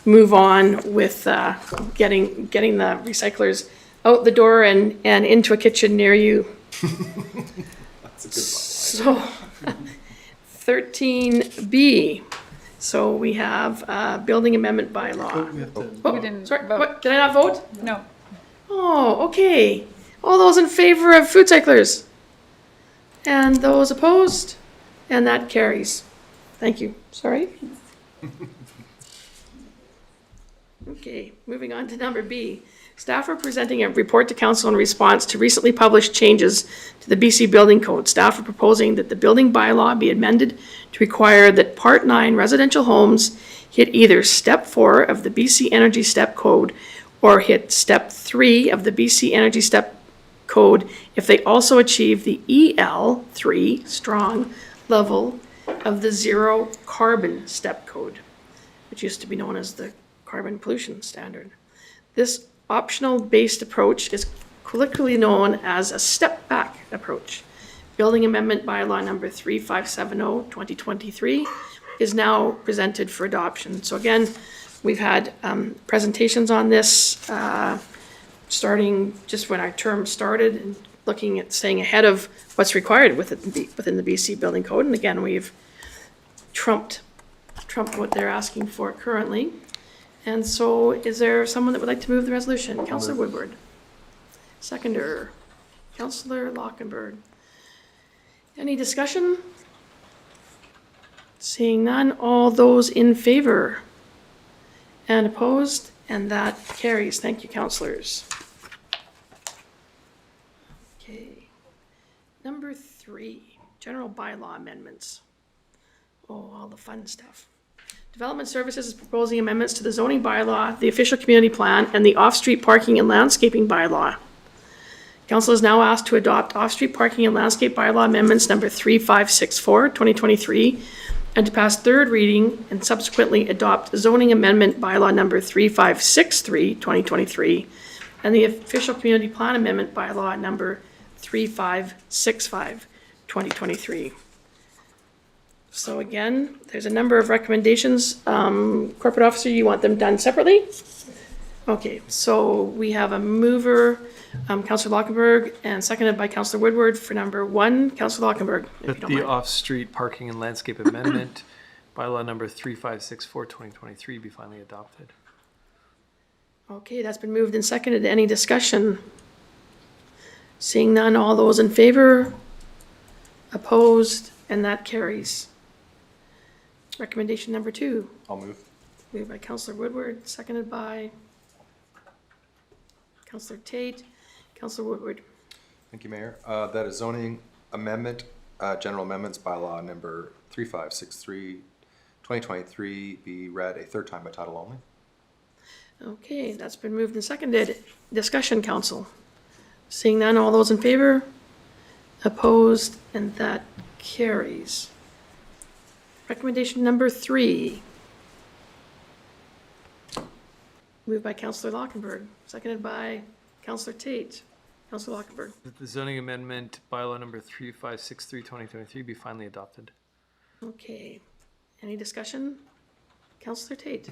move on with getting the recyclers out the door and into a kitchen near you. That's a good So 13B. So we have building amendment bylaw. We didn't Sorry, vote. what? Did I not vote? No. Oh, okay. All those in favor of food cyclers? And those opposed? And that carries. Thank you. Sorry. Okay, moving on to number B. Staff are presenting a report to council in response to recently published changes to the BC Building Code. Staff are proposing that the building bylaw be amended to require that Part 9 residential homes hit either Step 4 of the BC Energy Step Code or hit Step 3 of the BC Energy Step Code if they also achieve the EL3 strong level of the Zero Carbon Step Code, which used to be known as the Carbon Pollution Standard. This optional based approach is colloquially known as a step-back approach. Building Amendment Bylaw number 3570, 2023 is now presented for adoption. So again, we've had presentations on this starting just when our term started and looking at staying ahead of what's required within the BC Building Code. And again, we've trumped what they're asking for currently. And so is there someone that would like to move the resolution? Councillor Woodward. Seconder, Councillor Lockenberg. Any discussion? Seeing none, all those in favor and opposed, and that carries. Thank you, councillors. Okay. Number 3, general bylaw amendments. Oh, all the fun stuff. Development Services is proposing amendments to the zoning bylaw, the official community plan, and the off-street parking and landscaping bylaw. Council is now asked to adopt off-street parking and landscape bylaw amendments number 3564, 2023, and to pass third reading and subsequently adopt zoning amendment bylaw number 3563, 2023, and the official community plan amendment bylaw number 3565, 2023. So again, there's a number of recommendations. Corporate officer, you want them done separately? Okay, so we have a mover, Councillor Lockenberg, and seconded by Councillor Woodward for number 1. Councillor Lockenberg, if you That don't the mind. off-street parking and landscape amendment, bylaw number 3564, 2023 be finally adopted. Okay, that's been moved and seconded. Any discussion? Seeing none, all those in favor? Opposed? And that carries. Recommendation number 2. I'll move. Moved by Councillor Woodward, seconded by Councillor Tate. Councillor Woodward. Thank you, Mayor. That a zoning amendment General Amendments Bylaw number 3563, 2023 be read a third time by title only. Okay, that's been moved and seconded. Discussion, council. Seeing none, all those in favor? Opposed, and that carries. Recommendation number 3. Moved by Councillor Lockenberg, seconded by Councillor Tate. Councillor Lockenberg. That the zoning amendment bylaw number 3563, 2023 be finally adopted. Okay, any discussion? Councillor Tate.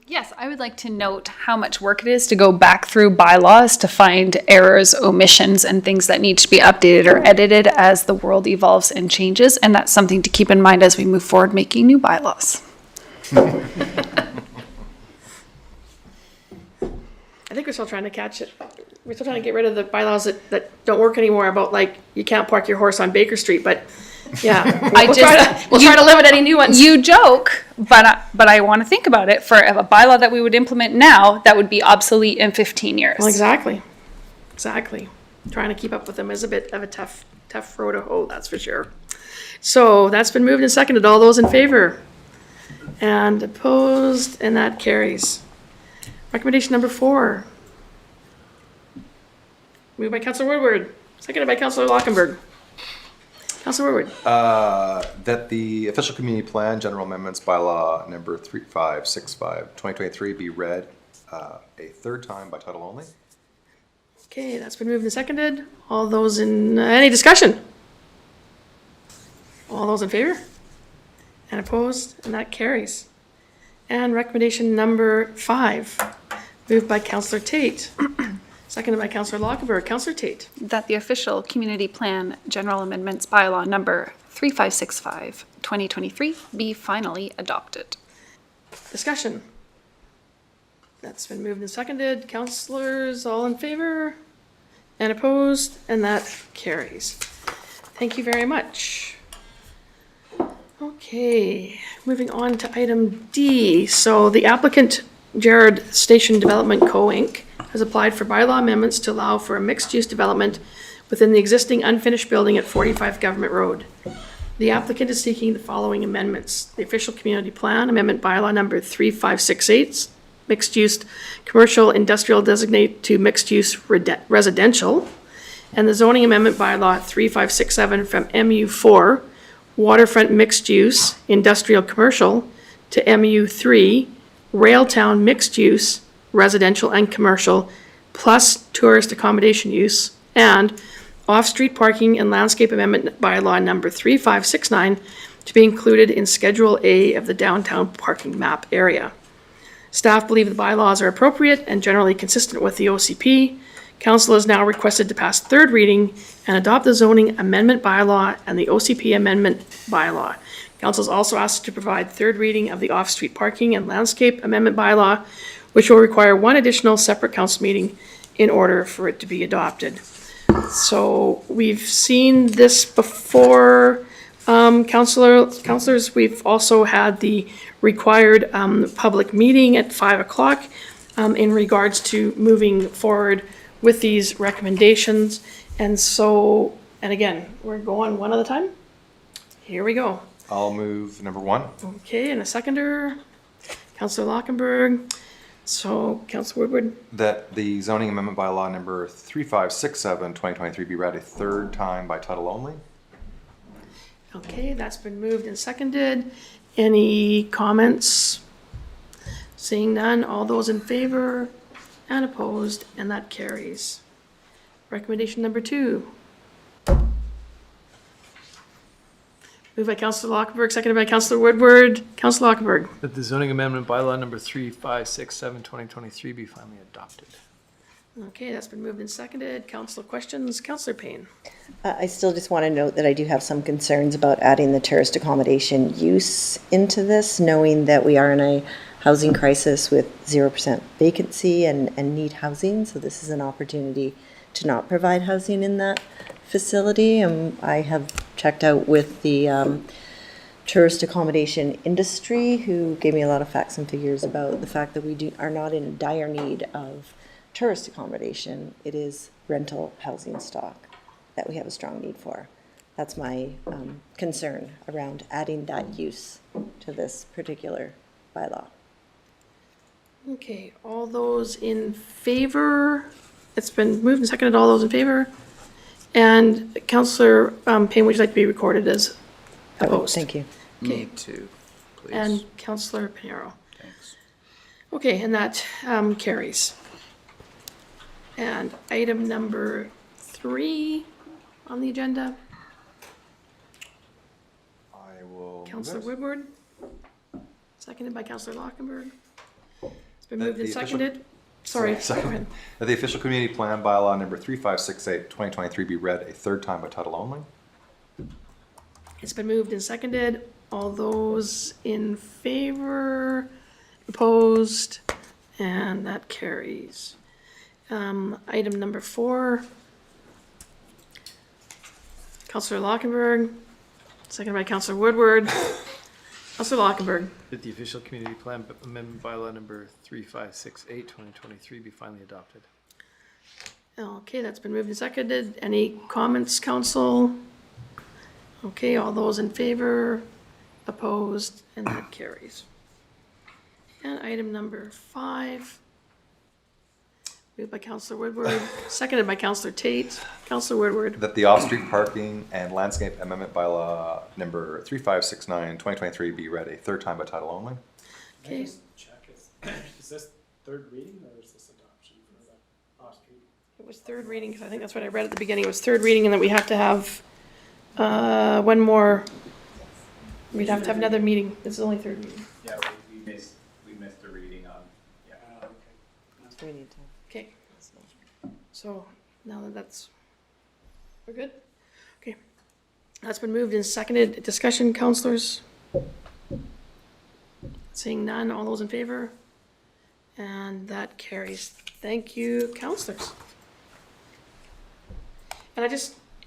Yes, I would like to note how much work it is to go back through bylaws to find errors, omissions, and things that need to be updated or edited as the world evolves and changes. And that's something to keep in mind as we move forward making new bylaws. I think we're still trying to catch it. We're still trying to get rid of the bylaws that don't work anymore about like, you can't park your horse on Baker Street, but yeah. We'll try to limit any new ones. You joke, but I want to think about it for a bylaw that we would implement now that would be obsolete in 15 years. Well, exactly. Trying to keep up with them is a bit of a tough road to hoe, that's for sure. So that's been moved and seconded. All those in favor? And opposed, and that carries. Recommendation number 4. Moved by Councillor Woodward, seconded by Councillor Lockenberg. Councillor Woodward. That the official community plan, General Amendments Bylaw number 3565, 2023 be read a third time by title only. Okay, that's been moved and seconded. All those in, any discussion? All those in favor? And opposed, and that carries. And recommendation number 5, moved by Councillor Tate, seconded by Councillor Lockenberg. Councillor Tate. That the official community plan general amendments bylaw number 3565, 2023 be finally adopted. Discussion. That's been moved and seconded. Councillors, all in favor? And opposed? And that carries. Thank you very much. Okay, moving on to item D. So the applicant, Jared Station Development Co. Inc., has applied for bylaw amendments to allow for a mixed-use development within the existing unfinished building at 45 Government Road. The applicant is seeking the following amendments: the official community plan, amendment bylaw number 3568, mixed-use commercial industrial designate to mixed-use residential, and the zoning amendment bylaw 3567 from MU4, waterfront mixed-use industrial commercial, to MU3, Railtown mixed-use residential and commercial, plus tourist accommodation use, and off-street parking and landscape amendment bylaw number 3569 to be included in Schedule A of the downtown parking map area. Staff believe the bylaws are appropriate and generally consistent with the OCP. Council is now requested to pass third reading and adopt the zoning amendment bylaw and the OCP amendment bylaw. Council is also asked to provide third reading of the off-street parking and landscape amendment bylaw, which will require one additional separate council meeting in order for it to be adopted. So we've seen this before, councilors. We've also had the required public meeting at 5 o'clock in regards to moving forward with these recommendations. And so, and again, we're going one at a time. Here we go. I'll move number 1. Okay, and a seconder, Councillor Lockenberg. So, Councillor Woodward. That the zoning amendment bylaw number 3567, 2023 be read a third time by title only. Okay, that's been moved and seconded. Any comments? Seeing none, all those in favor and opposed, and that carries. Recommendation number 2. Moved by Councillor Lockenberg, seconded by Councillor Woodward. Councillor Lockenberg. That the zoning amendment bylaw number 3567, 2023 be finally adopted. Okay, that's been moved and seconded. Councillor questions? Councillor Payne. I still just want to note that I do have some concerns about adding the tourist accommodation use into this, knowing that we are in a housing crisis with 0% vacancy and need housing. So this is an opportunity to not provide housing in that facility. And I have checked out with the tourist accommodation industry, who gave me a lot of facts and figures about the fact that we are not in dire need of tourist accommodation. It is rental housing stock that we have a strong need for. That's my concern around adding that use to this particular bylaw. Okay, all those in favor? It's been moved and seconded. All those in favor? And Councillor Payne, would you like to be recorded as opposed? Thank you. Me too, please. And Councillor Pinheiro. Thanks. Okay, and that carries. And item number 3 on the agenda, I will. Councillor Woodward, seconded by Councillor Lockenberg. It's been That moved and the official- seconded. Sorry, go ahead. That the official community plan bylaw number 3568, 2023 be read a third time by title only. It's been moved and seconded. All those in favor, opposed, and that carries. Item number 4. Councillor Lockenberg, seconded by Councillor Woodward. Councillor Lockenberg. That the official community plan amendment bylaw number 3568, 2023 be finally adopted. Okay, that's been moved and seconded. Any comments, council? Okay, all those in favor, opposed, and that carries. And item number 5, moved by Councillor Woodward, seconded by Councillor Tate. Councillor Woodward. That the off-street parking and landscape amendment bylaw number 3569, 2023 be read a third time by title only. Can I Okay. just check, is this third reading or is this adoption for the off-street? It was third reading, because I think that's what I read at the beginning. It was third reading, and then we have to have one more. We'd have to have another meeting. This is only third reading. Yeah, we missed a reading on, yeah. Okay. We need to. Okay. So now that we're good? Okay. That's been moved and seconded. Discussion, councilors? Seeing none, all those in favor? And that carries. Thank you, councilors. And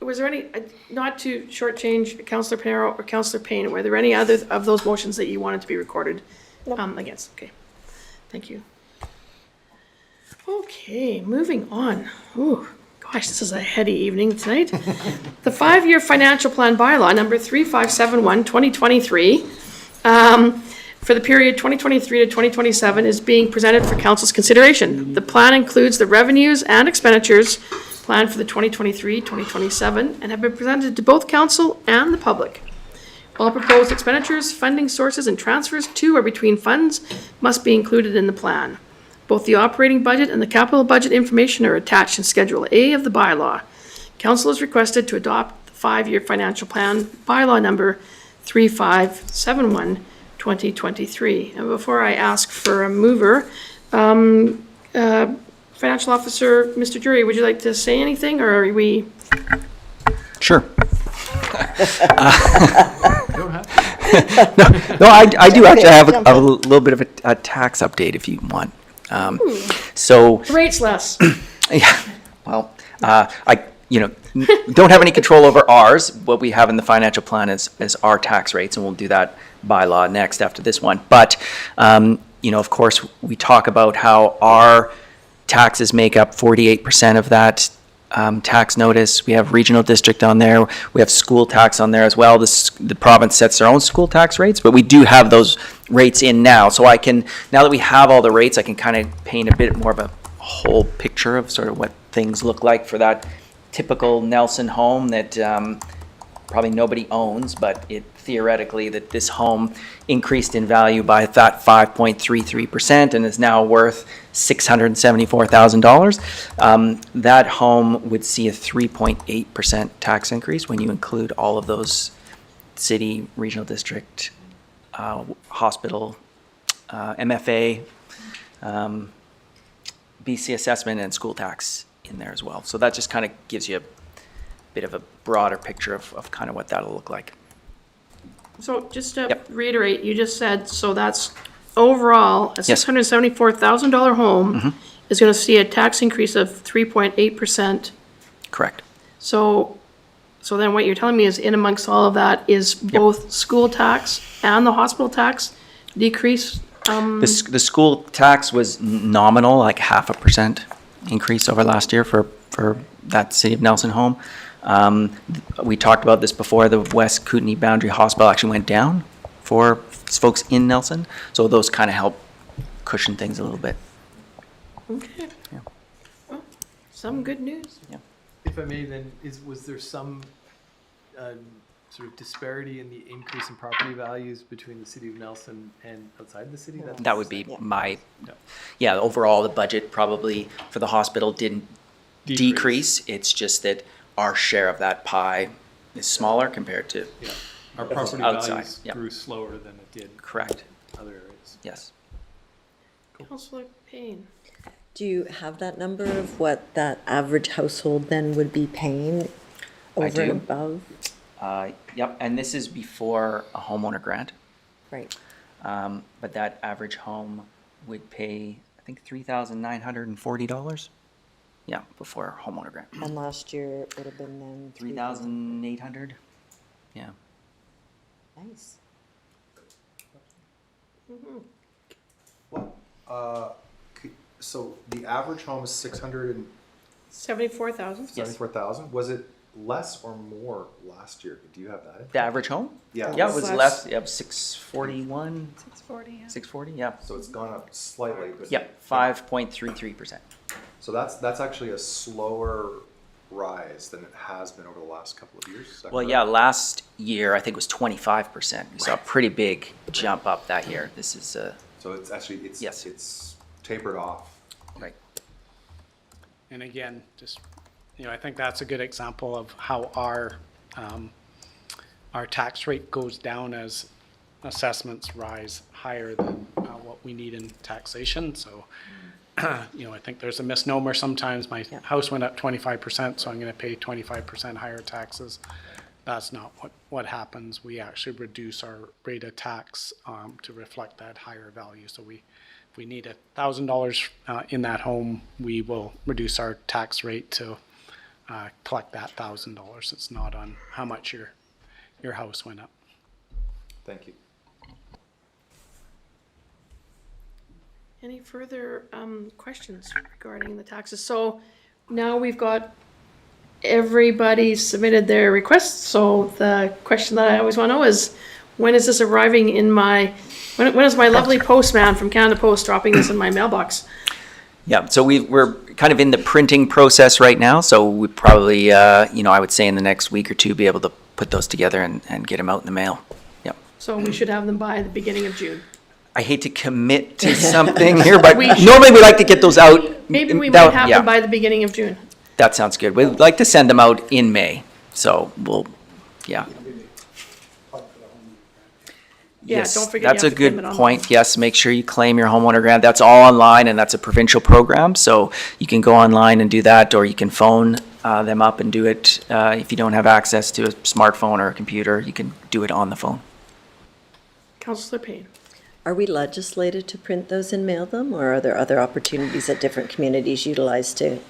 was there any, not to shortchange Councillor Pinheiro or Councillor Payne, were there any other of those motions that you wanted to be recorded against? Okay, thank you. Okay, moving on. Ooh, gosh, this is a heady evening tonight. The 5-year financial plan bylaw, number 3571, 2023, for the period 2023 to 2027 is being presented for council's consideration. The plan includes the revenues and expenditures planned for the 2023-2027 and have been presented to both council and the public. All proposed expenditures, funding sources, and transfers to or between funds must be included in the plan. Both the operating budget and the capital budget information are attached in Schedule A of the bylaw. Council is requested to adopt the 5-year financial plan bylaw number 3571, 2023. And before I ask for a mover, Financial Officer, Mr. Drury, would you like to say anything, or are we? Sure. You don't have to. No, I do actually have a little bit of a tax update if you want. So, Rates less. yeah, well, don't have any control over ours. What we have in the financial plan is our tax rates, and we'll do that by law next after this one. But, of course, we talk about how our taxes make up 48% of that tax notice. We have regional district on there. We have school tax on there as well. The province sets their own school tax rates, but we do have those rates in now. So now that we have all the rates, I can kind of paint a bit more of a whole picture of sort of what things look like for that typical Nelson home that probably nobody owns, but theoretically that this home increased in value by that 5.33% and is now worth $674,000. That home would see a 3.8% tax increase when you include all of those city, regional district, hospital, MFA, BC assessment, and school tax in there as well. So that just kind of gives you a bit of a broader picture of kind of what that'll look like. So just to reiterate, you just said, so that's overall, a $674,000 home is going to see a tax increase of 3.8%. Correct. So then what you're telling me is in amongst all of that is both school tax and the hospital tax decrease? The school tax was nominal, like 0.5% increase over last year for that City of Nelson home. We talked about this before, the West Kootenai Boundary Hospital actually went down for folks in Nelson, so those kind of help cushion things a little bit. Okay. Yeah. Well, some good news. If I may, then, was there some sort of disparity in the increase in property values between the city of Nelson and outside the city? That would be my, Yeah. overall, the budget probably for the hospital didn't decrease. It's just that our share of that pie is smaller compared to, Yeah. Our property outside, values yeah. grew slower than it did. Correct. in Other areas. yes. Councillor Payne. Do you have that number of what that average household then would be paying I over and do. above? Yep, and this is before a homeowner grant. Right. But that average home would pay, I think, $3,940. Yeah, before a homeowner grant. And last year it would have been then 3,800. Yeah. Nice. So the average home is 74,000. 674,000. Was it less or more last year? Do you have that? The average home? Yeah. Yeah, it was Less. less. Yep, 641, 640, yeah. 640. Yeah. So it's gone up slightly. But Yep, 5.33%. So that's actually a slower rise than it has been over the last couple of years. Is that Well, correct? yeah, last year I think it was 25%. We saw a pretty big jump up that year. This is So it's actually Yes. it's tapered off. right. And again, just, I think that's a good example of how our tax rate goes down as assessments rise higher than what we need in taxation. So, I think there's a misnomer sometimes. My house went up 25%, so I'm going to pay 25% higher taxes. That's not what happens. We actually reduce our rate of tax to reflect that higher value. So if we need $1,000 in that home, we will reduce our tax rate to collect that $1,000. It's not on how much your house went up. Thank you. Any further questions regarding the taxes? So now we've got everybody submitted their requests. So the question that I always want to know is, when is this arriving in when is my lovely postman from Canada Post dropping this in my mailbox? Yeah, so we're kind of in the printing process right now. So we probably, I would say in the next week or two, be able to put those together and get them out in the mail. Yep. So we should have them by the beginning of June. I hate to commit to something here, but We should- normally we like to get those out. Maybe we that- might have yeah, them by the beginning of June. That sounds good. We'd like to send them out in May. So yeah. Yeah, Yes, don't forget you that's a have to claim good it online. point. Yes, make sure you claim your homeowner grant. That's all online, and that's a provincial program, so you can go online and do that, or you can phone them up and do it. If you don't have access to a smartphone or a computer, you can do it on the phone. Councillor Payne. Are we legislated to print those and mail them, or are there other opportunities that different communities utilize too?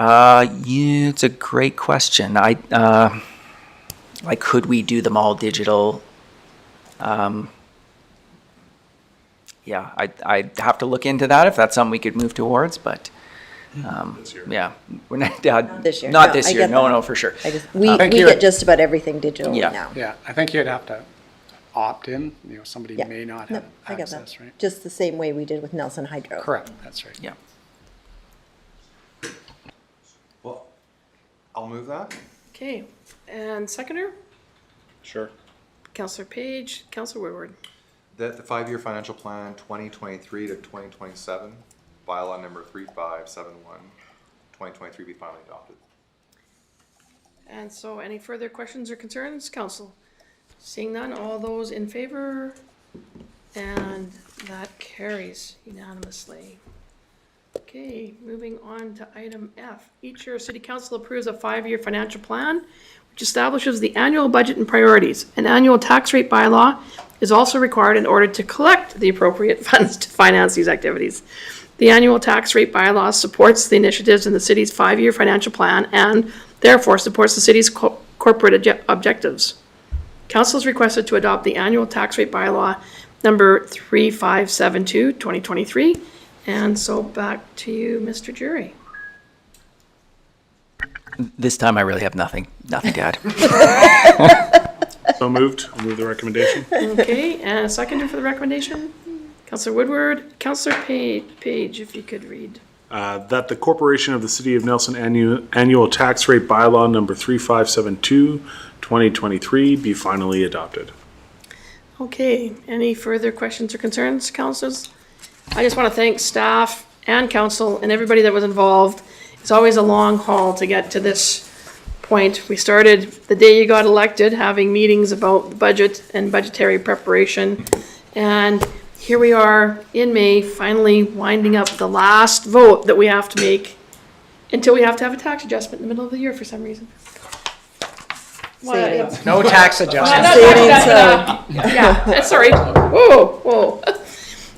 Yeah, it's a great question. Could we do them all digital? Yeah, I'd have to look into that if that's something we could move towards, but, yeah. We're not, This year. Not No, this I year, get no, that. no, for sure. We Thank we you. get just about everything digital Yeah. now. Yeah, I think you'd have to opt in. Somebody Yeah. may not No, have I get that. access, right? Just the same way we did with Nelson Hydro. Correct, that's right. Yeah. Well, I'll move that. Okay, and seconder? Sure. Councillor Page, Councillor Woodward. That the 5-year financial plan 2023 to 2027, bylaw number 3571, 2023 be finally adopted. And so any further questions or concerns, council? Seeing none, all those in favor? And that carries unanimously. Okay, moving on to item F. Each year, City Council approves a 5-year financial plan which establishes the annual budget and priorities. An annual tax rate bylaw is also required in order to collect the appropriate funds to finance these activities. The annual tax rate bylaw supports the initiatives in the city's 5-year financial plan and therefore supports the city's corporate objectives. Council is requested to adopt the annual tax rate bylaw number 3572, 2023. And so back to you, Mr. Jury. This time I really have nothing to add. So moved. I'll move the recommendation. Okay, and a seconder for the recommendation? Councillor Woodward, Councillor Page, if you could read. That the Corporation of the City of Nelson annual tax rate bylaw number 3572, 2023 be finally adopted. Okay, any further questions or concerns, councillors? I just want to thank staff and council and everybody that was involved. It's always a long haul to get to this point. We started the day you got elected, having meetings about the budget and budgetary preparation. And here we are in May, finally winding up the last vote that we have to make until we have to have a tax adjustment in the middle of the year for some reason. Say it ain't No tax adjustment. Yeah, sorry. Whoa.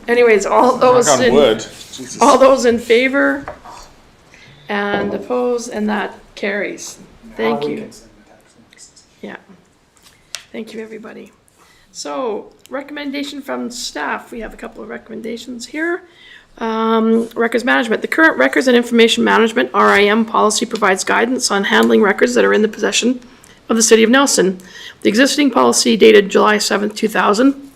Anyways, all those in favor and opposed, and that carries. Thank you. Yeah. Thank you, everybody. So, recommendation from staff. We have a couple of recommendations here. Records management. The current Records and Information Management, RIM, policy provides guidance on handling records that are in the possession of the City of Nelson. The existing policy dated July 7th, 2000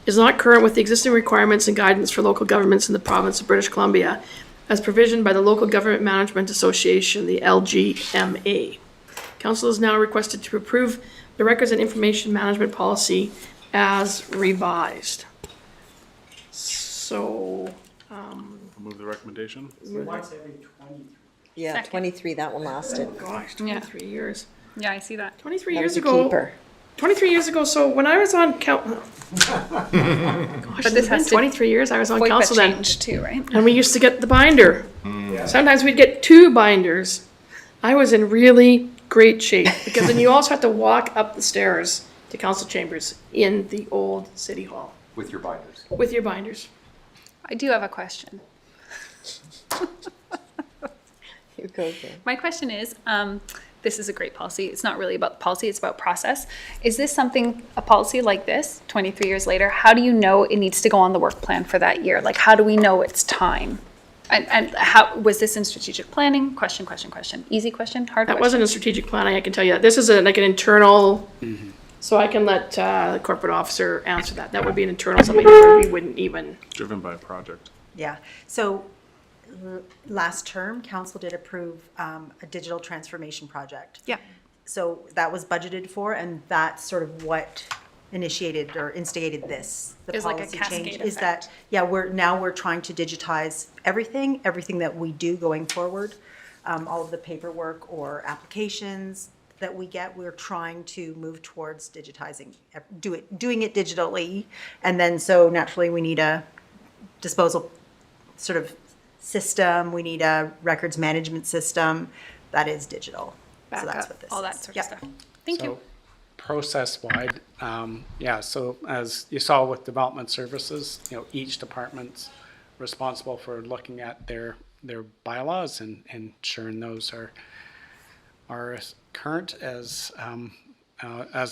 is not current with the existing requirements and guidance for local governments in the province of British Columbia as provisioned by the Local Government Management Association, the LGMA. Council is now requested to approve the Records and Information Management Policy as revised. So, I'll move the recommendation. Once every 23. Yeah, Second. 23, that one lasted. gosh, 23 years. Yeah, I see that. 23 That years was a ago. keeper. 23 years ago, so when I was on council, But this has to 23 years, I was on quite council then. change too, right? And we used to get the binder. Sometimes we'd get 2 binders. I was in really great shape because then you also had to walk up the stairs to council chambers in the old city hall With your binders. with your binders. I do have a question. You go there. My question is, this is a great policy. It's not really about the policy, it's about process. Is this something, a policy like this, 23 years later, how do you know it needs to go on the work plan for that year? Like, how do we know it's time? And how, was this in strategic planning? Question. Easy question, hard That question? wasn't a strategic planning, I can tell you that. This is like an internal, so I can let the corporate officer answer that. That would be an internal, something where we wouldn't even. Driven by a project. Yeah, so last term, council did approve a digital transformation project. Yeah. So that was budgeted for, and that's sort of what initiated or instigated this. The Is like a policy cascade change is effect. that, yeah, we're trying to digitize everything that we do going forward. All of the paperwork or applications that we get, we're trying to move towards digitizing, doing it digitally. And then so naturally we need a disposal sort of system, we need a records management system that is digital. So that's Backup, what this all is. that sort of Yep. stuff. Thank you. So, process-wide, so as you saw with development services, each department's responsible for looking at their bylaws and ensuring those are as current as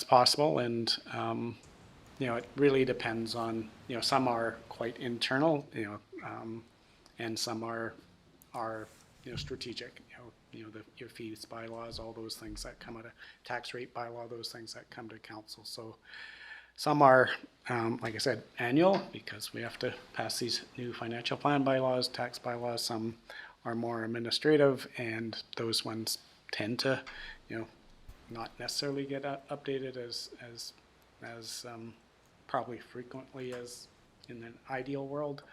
possible. And, it really depends on, some are quite internal, and some are strategic, your fees bylaws, all those things that come out of tax rate bylaw, those things that come to council. So some are, like I said, annual because we have to pass these new financial plan bylaws, tax bylaws. Some are more administrative, and those ones tend to, not necessarily get updated as probably frequently as in an ideal world.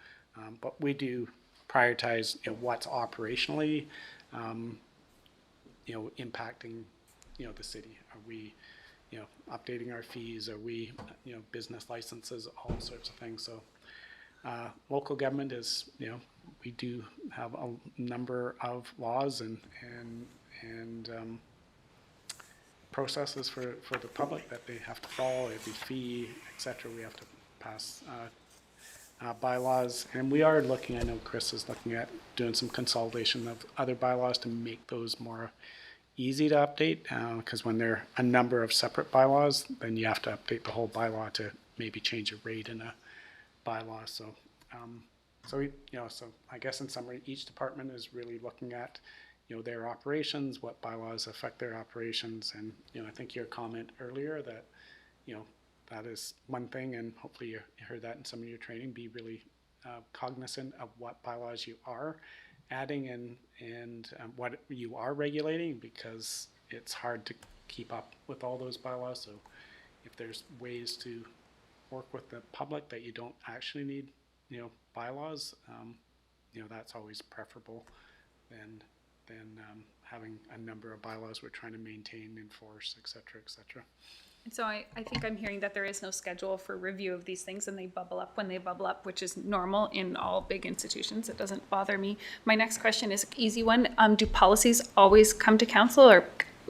But we do prioritize what's operationally impacting the city. Are we updating our fees? Are we business licenses, all sorts of things. So local government is we do have a number of laws and processes for the public that they have to follow, every fee, etc. We have to pass bylaws, and we are looking, I know Chris is looking at doing some consolidation of other bylaws to make those more easy to update, because when there are a number of separate bylaws, then you have to update the whole bylaw to maybe change a rate in a bylaw. So, so I guess in summary, each department is really looking at, their operations, what bylaws affect their operations. And, I think your comment earlier that, that is one thing, and hopefully you heard that in some of your training, be really cognizant of what bylaws you are adding and what you are regulating, because it's hard to keep up with all those bylaws. So if there's ways to work with the public that you don't actually need, bylaws, that's always preferable than having a number of bylaws we're trying to maintain, enforce, et cetera, et cetera. And so I think I'm hearing that there is no schedule for review of these things, and they bubble up when they bubble up, which is normal in all big institutions. It doesn't bother me. My next question is an easy one. Do policies always come to council, or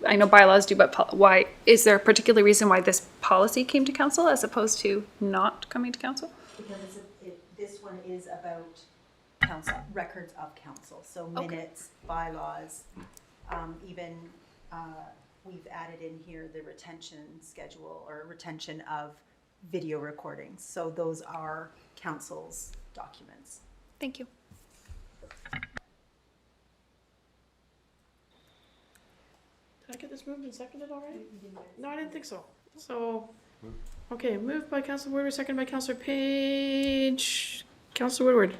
I know bylaws do, but why? Is there a particular reason why this policy came to council as opposed to not coming to council? Because this one is about council, records of council, so minutes, bylaws, even we've added in here the retention schedule or retention of video recordings. So those are council's documents. Thank you. Did I get this moved and seconded already? No, I didn't think so. So, okay, moved by Councilor Woodward, seconded by Councilor Page. Councilor Woodward.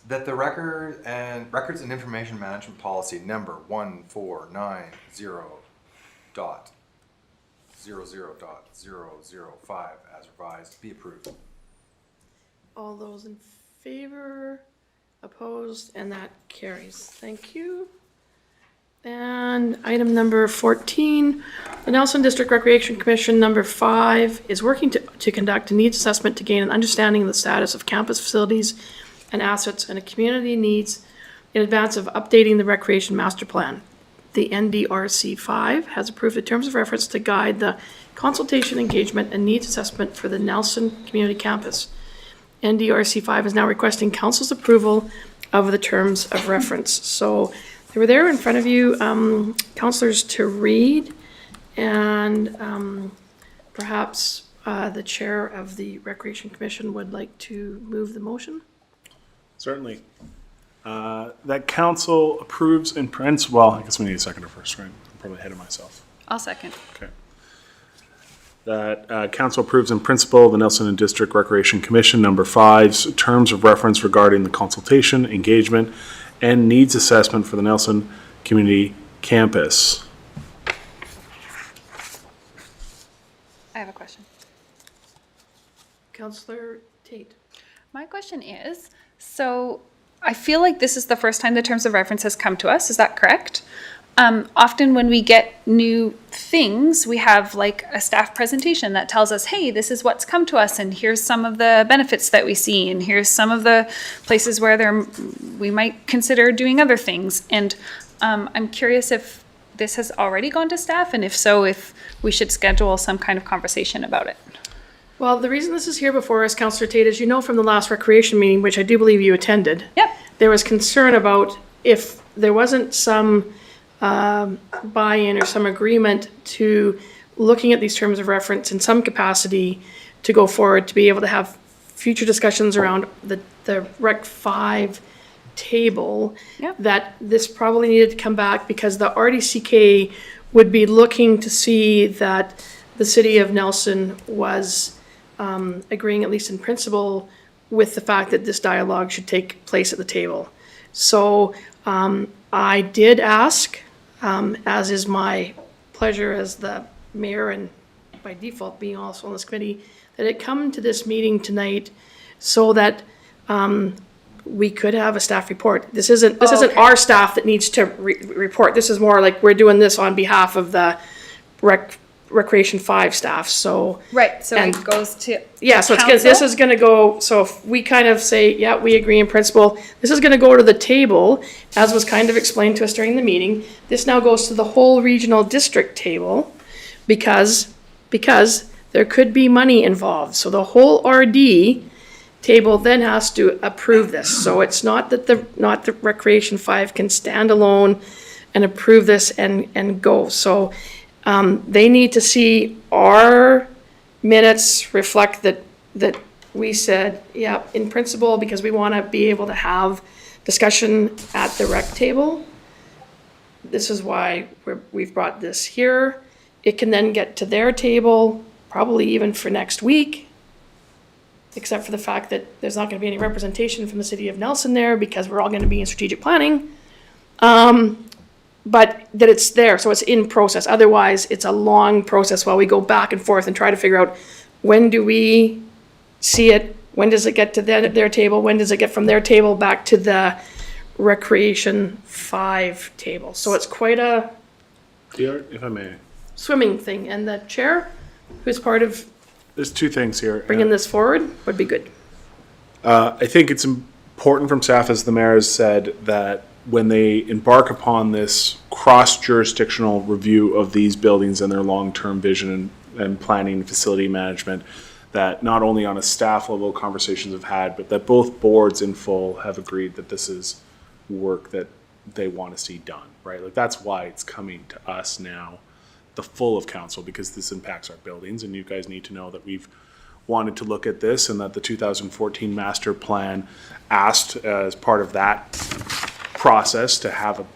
That the records and information management policy number 1490.00.005 as revised be approved. All those in favor, opposed, and that carries. Thank you. And item number 14, the Nelson District Recreation Commission number 5 is working to conduct a needs assessment to gain an understanding of the status of campus facilities and assets and a community needs in advance of updating the recreation master plan. The NDRC 5 has approved the terms of reference to guide the consultation, engagement, and needs assessment for the Nelson Community Campus. NDRC 5 is now requesting council's approval of the terms of reference. So they were there in front of you, councilors, to read, and perhaps the chair of the Recreation Commission would like to move the motion. Certainly. That council approves in principle, well, I guess we need a seconder first, right? I'm probably ahead of myself. I'll second. Okay. That council approves in principle the Nelson and District Recreation Commission number 5's terms of reference regarding the consultation, engagement, and needs assessment for the Nelson Community Campus. I have a question. Councilor Tate. My question is, so I feel like this is the first time the terms of reference has come to us. Is that correct? Often when we get new things, we have like a staff presentation that tells us, hey, this is what's come to us, and here's some of the benefits that we see, and here's some of the places where we might consider doing other things. And I'm curious if this has already gone to staff, and if so, if we should schedule some kind of conversation about it. Well, the reason this is here before us, Councillor Tate, is you know from the last recreation meeting, which I do believe you attended. Yep. There was concern about if there wasn't some buy-in or some agreement to looking at these terms of reference in some capacity to go forward, to be able to have future discussions around the Rec 5 table, Yep. that this probably needed to come back because the RDCK would be looking to see that the city of Nelson was agreeing, at least in principle, with the fact that this dialogue should take place at the table. So I did ask, as is my pleasure as the mayor and by default being also on this committee, that it come to this meeting tonight so that we could have a staff report. This isn't our staff that needs to report. This is more like we're doing this on behalf of the Recreation 5 staff, so. Right, so it goes to Yeah, so this is gonna go, so if we kind of say, yeah, we agree in principle, this is gonna go to the table, as was kind of explained to us during the meeting. This now goes to the whole regional district table, because there could be money involved. So the whole RD table then has to approve this. So it's not that the Recreation 5 can stand alone and approve this and go. So they need to see our minutes reflect that we said, yeah, in principle, because we want to be able to have discussion at the rec table. This is why we've brought this here. It can then get to their table, probably even for next week, except for the fact that there's not going to be any representation from the city of Nelson there because we're all going to be in strategic planning. But that it's there, so it's in process. Otherwise, it's a long process while we go back and forth and try to figure out when do we see it, when does it get to their table, when does it get from their table back to the Recreation 5 table. So it's quite a If I may, swimming thing. And the chair, who's part of there's two things here. bringing this forward, would be good. I think it's important from staff, as the mayor has said, that when they embark upon this cross-jurisdictional review of these buildings and their long-term vision and planning and facility management, that not only on a staff level conversations have had, but that both boards in full have agreed that this is work that they want to see done, right? Like, that's why it's coming to us now, the full of council, because this impacts our buildings, and you guys need to know that we've wanted to look at this, and that the 2014 master plan asked as part of that process to have a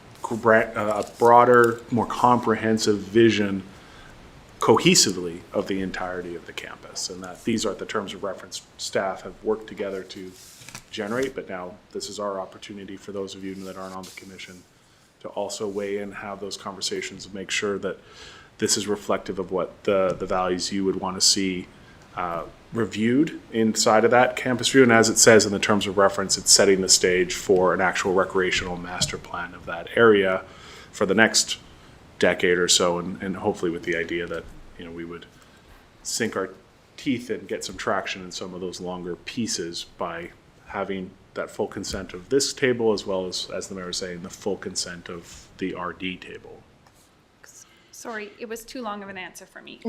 broader, more comprehensive vision cohesively of the entirety of the campus, and that these are the terms of reference staff have worked together to generate. But now this is our opportunity for those of you that aren't on the commission to also weigh in, have those conversations, and make sure that this is reflective of what the values you would want to see reviewed inside of that campus review. And as it says in the terms of reference, it's setting the stage for an actual recreational master plan of that area for the next decade or so, and hopefully with the idea that, you know, we would sink our teeth and get some traction in some of those longer pieces by having that full consent of this table, as well as the mayor was saying, the full consent of the RD table. Sorry, it was too long of an answer for me.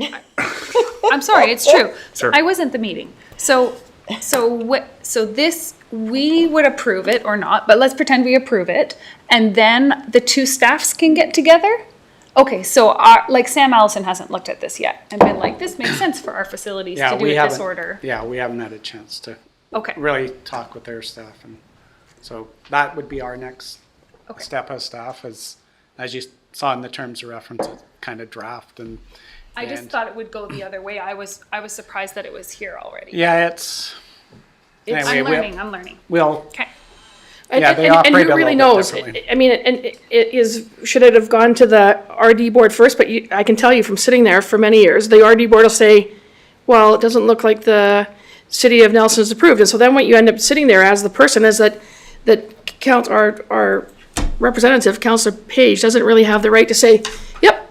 I'm sorry, it's true. Sure. I wasn't the meeting. So this, we would approve it or not, but let's pretend we approve it, and then the two staffs can get together? Okay, so like Sam Allison hasn't looked at this yet and been like, this makes sense for our facilities to do it this order. Yeah, we haven't had a chance to Okay. really talk with their staff, and so that would be our next step as staff, as you saw in the terms of reference, it's kind of draft, and I just thought it would go the other way. I was surprised that it was here already. yeah, it's anyway, I'm learning. We'll Okay. Yeah, they and operate who a really little bit knows? differently. I mean, should it have gone to the RD board first? But I can tell you from sitting there for many years, the RD board will say, well, it doesn't look like the city of Nelson is approved. And so then what you end up sitting there as the person is that our representative, Councillor Page, doesn't really have the right to say, yep,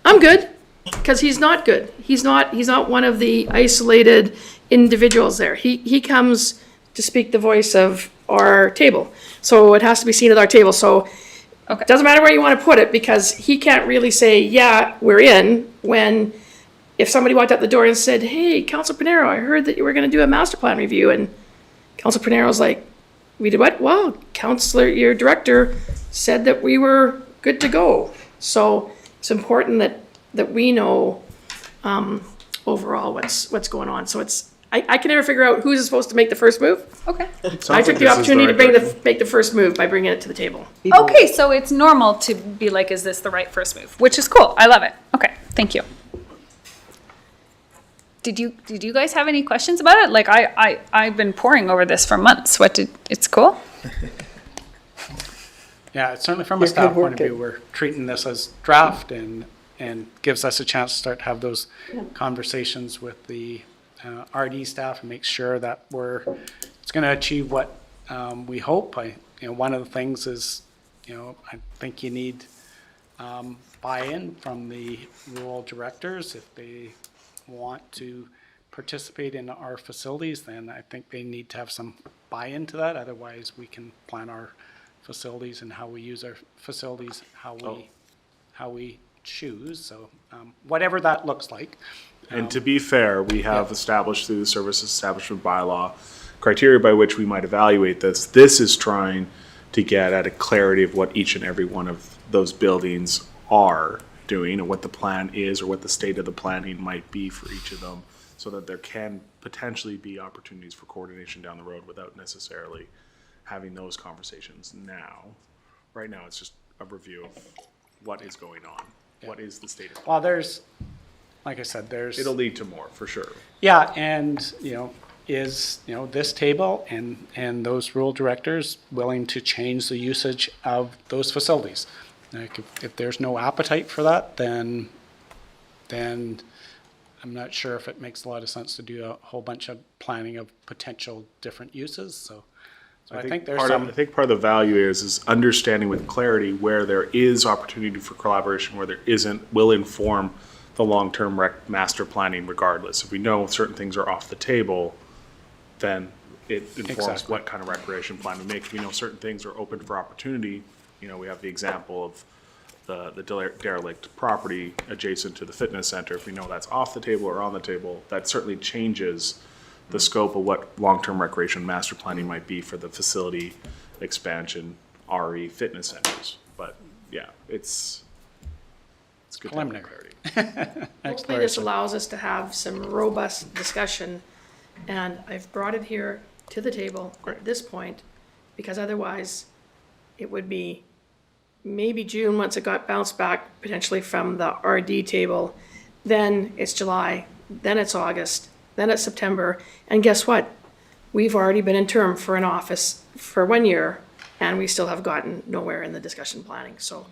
I'm good, because he's not good. He's not one of the isolated individuals there. He comes to speak the voice of our table. So it has to be seen at our table. So it doesn't matter where you want to put it, because he can't really say, yeah, we're in, when if somebody walked out the door and said, hey, Councilor Pinero, I heard that you were going to do a master plan review, and Councilor Pinero's like, we did what? Well, Councilor, your director said that we were good to go. So it's important that we know overall what's going on. So I can never figure out who's supposed to make the first move. Okay. I took the opportunity to make the first move by bringing it to the table. Okay, so it's normal to be like, is this the right first move? Which is cool. I love it. Okay, thank you. Did you guys have any questions about it? Like I've been poring over this for months. It's cool? yeah, it's certainly from a staff point of view, we're treating this as draft, and gives us a chance to start to have those conversations with the RD staff and make sure that it's going to achieve what we hope. One of the things is, I think you need buy-in from the rural directors. If they want to participate in our facilities, then I think they need to have some buy-in to that. Otherwise, we can plan our facilities and how we use our facilities, how we choose. So whatever that looks like. And to be fair, we have established through the Service Establishment Bylaw criteria by which we might evaluate this. This is trying to get at a clarity of what each and every one of those buildings are doing, and what the plan is, or what the state of the planning might be for each of them, so that there can potentially be opportunities for coordination down the road without necessarily having those conversations now. Right now, it's just a review of what is going on. What is the state of play? Well, there's, like I said, there's. It'll lead to more, for sure. Yeah, and, is, this table and those rural directors willing to change the usage of those facilities? Like, if there's no appetite for that, then I'm not sure if it makes a lot of sense to do a whole bunch of planning of potential different uses, so I think there's some. I think part of the value is understanding with clarity where there is opportunity for collaboration, where there isn't, will inform the long-term master planning regardless. If we know certain things are off the table, then it informs Exactly. what kind of recreation plan we make. If we know certain things are open for opportunity, we have the example of the derelict property adjacent to the fitness center. If we know that's off the table or on the table, that certainly changes the scope of what long-term recreation master planning might be for the facility expansion, RE fitness centers. But yeah, it's good to have Preliminary. clarity. Hopefully this allows us to have some robust discussion, and I've brought it here to the table at this point, because otherwise it would be maybe June, once it got bounced back potentially from the RD table, then it's July, then it's August, then it's September, and guess what? We've already been in term for an office for 1 year, and we still have gotten nowhere in the discussion planning, so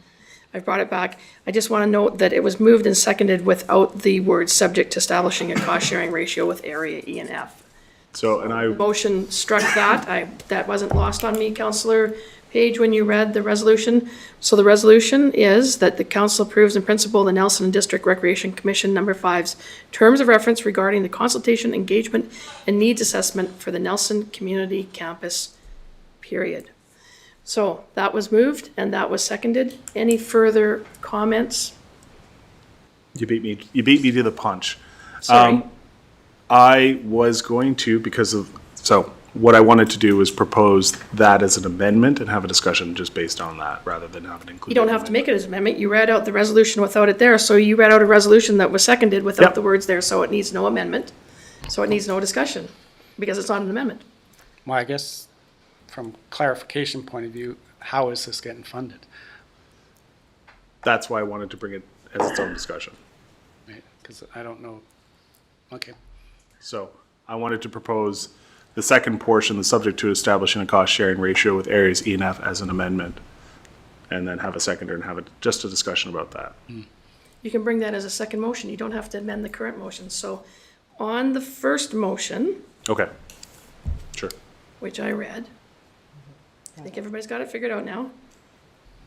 I've brought it back. I just want to note that it was moved and seconded without the word subject to establishing a cost-sharing ratio with area E and F. So, and I, Motion struck that. That wasn't lost on me, Councillor Page, when you read the resolution. So the resolution is that the council approves in principle the Nelson District Recreation Commission number 5's terms of reference regarding the consultation, engagement, and needs assessment for the Nelson Community Campus, period. So that was moved and that was seconded. Any further comments? you beat me to the punch. Sorry. I was going to, so what I wanted to do was propose that as an amendment and have a discussion just based on that, rather than have it included. You don't have to make it as an amendment. You read out the resolution without it there, so you read out a resolution that was seconded without Yep. the words there, so it needs no amendment. So it needs no discussion, because it's not an amendment. Well, I guess from clarification point of view, how is this getting funded? That's why I wanted to bring it as its own discussion. Because I don't know. Okay. So I wanted to propose the second portion, the subject to establishing a cost-sharing ratio with areas E and F as an amendment, and then have a seconder and have just a discussion about that. You can bring that as a second motion. You don't have to amend the current motion. So on the first motion, Okay, sure. which I read, I think everybody's got it figured out now.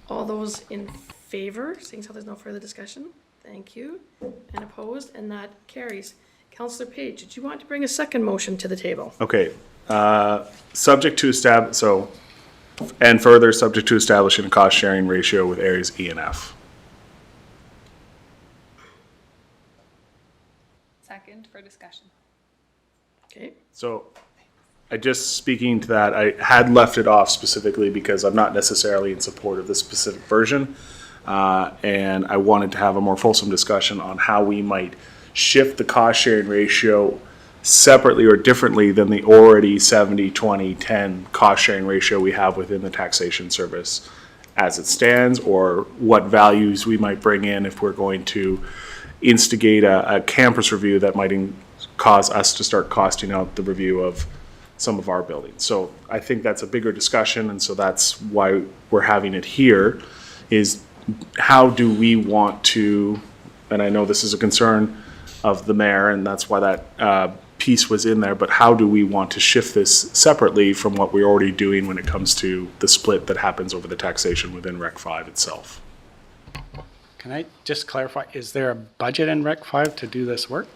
All those in favor, seeing how there's no further discussion, thank you. And opposed, and that carries. Councillor Page, did you want to bring a second motion to the table? Okay, subject to and further, subject to establishing a cost-sharing ratio with areas E and F. Second for discussion. Okay, So, speaking to that, I had left it off specifically because I'm not necessarily in support of this specific version. And I wanted to have a more fulsome discussion on how we might shift the cost sharing ratio separately or differently than the already 70-20-10 cost sharing ratio we have within the taxation service as it stands, or what values we might bring in if we're going to instigate a campus review that might cause us to start costing out the review of some of our buildings. So I think that's a bigger discussion, and so that's why we're having it here, is how do we want to, and I know this is a concern of the mayor, and that's why that piece was in there, but how do we want to shift this separately from what we're already doing when it comes to the split that happens over the taxation within Rec 5 itself? Can I just clarify, is there a budget in Rec 5 to do this work?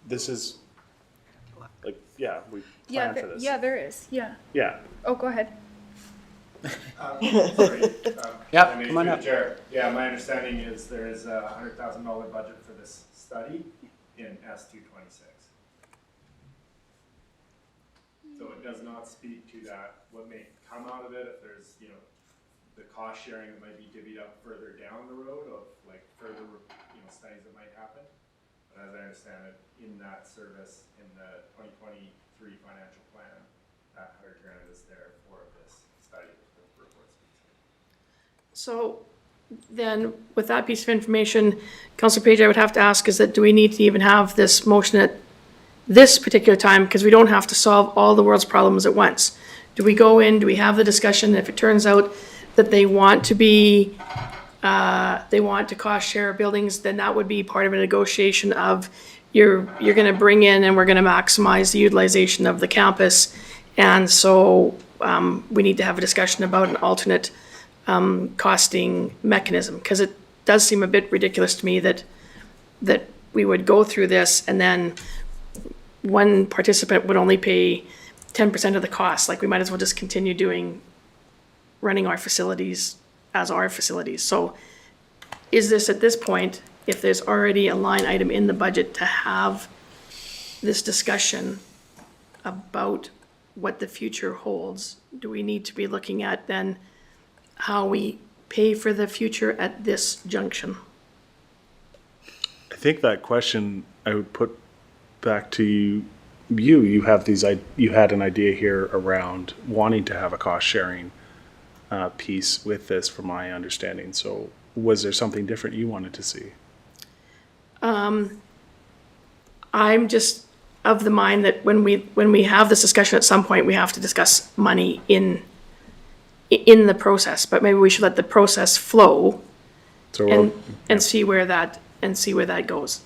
This is, like, yeah, we planned for this. there is. Yeah. Yeah. Oh, go ahead. Yeah, come on up. Chair. Yeah, my understanding is there is a $100,000 budget for this study in S226. So it does not speak to that, what may come out of it, if there's, the cost sharing that might be divvied up further down the road of like further, studies that might happen. And as I understand it, in that service, in the 2023 financial plan, that 100 grand is there for this study that the report speaks to. So then, with that piece of information, Councillor Page, I would have to ask is that do we need to even have this motion at this particular time? Because we don't have to solve all the world's problems at once. Do we go in, do we have the discussion? If it turns out that they want to be, they want to cost share buildings, then that would be part of a negotiation of you're going to bring in and we're going to maximize the utilization of the campus. And so we need to have a discussion about an alternate costing mechanism, because it does seem a bit ridiculous to me that we would go through this and then one participant would only pay 10% of the cost. Like, we might as well just continue running our facilities as our facilities. So is this, at this point, if there's already a line item in the budget to have this discussion about what the future holds, do we need to be looking at then how we pay for the future at this junction? I think that question I would put back to you. You had an idea here around wanting to have a cost sharing piece with this, from my understanding. So was there something different you wanted to see? I'm just of the mind that when we have this discussion at some point, we have to discuss money in the process, but maybe we should let the process flow So and see where that goes.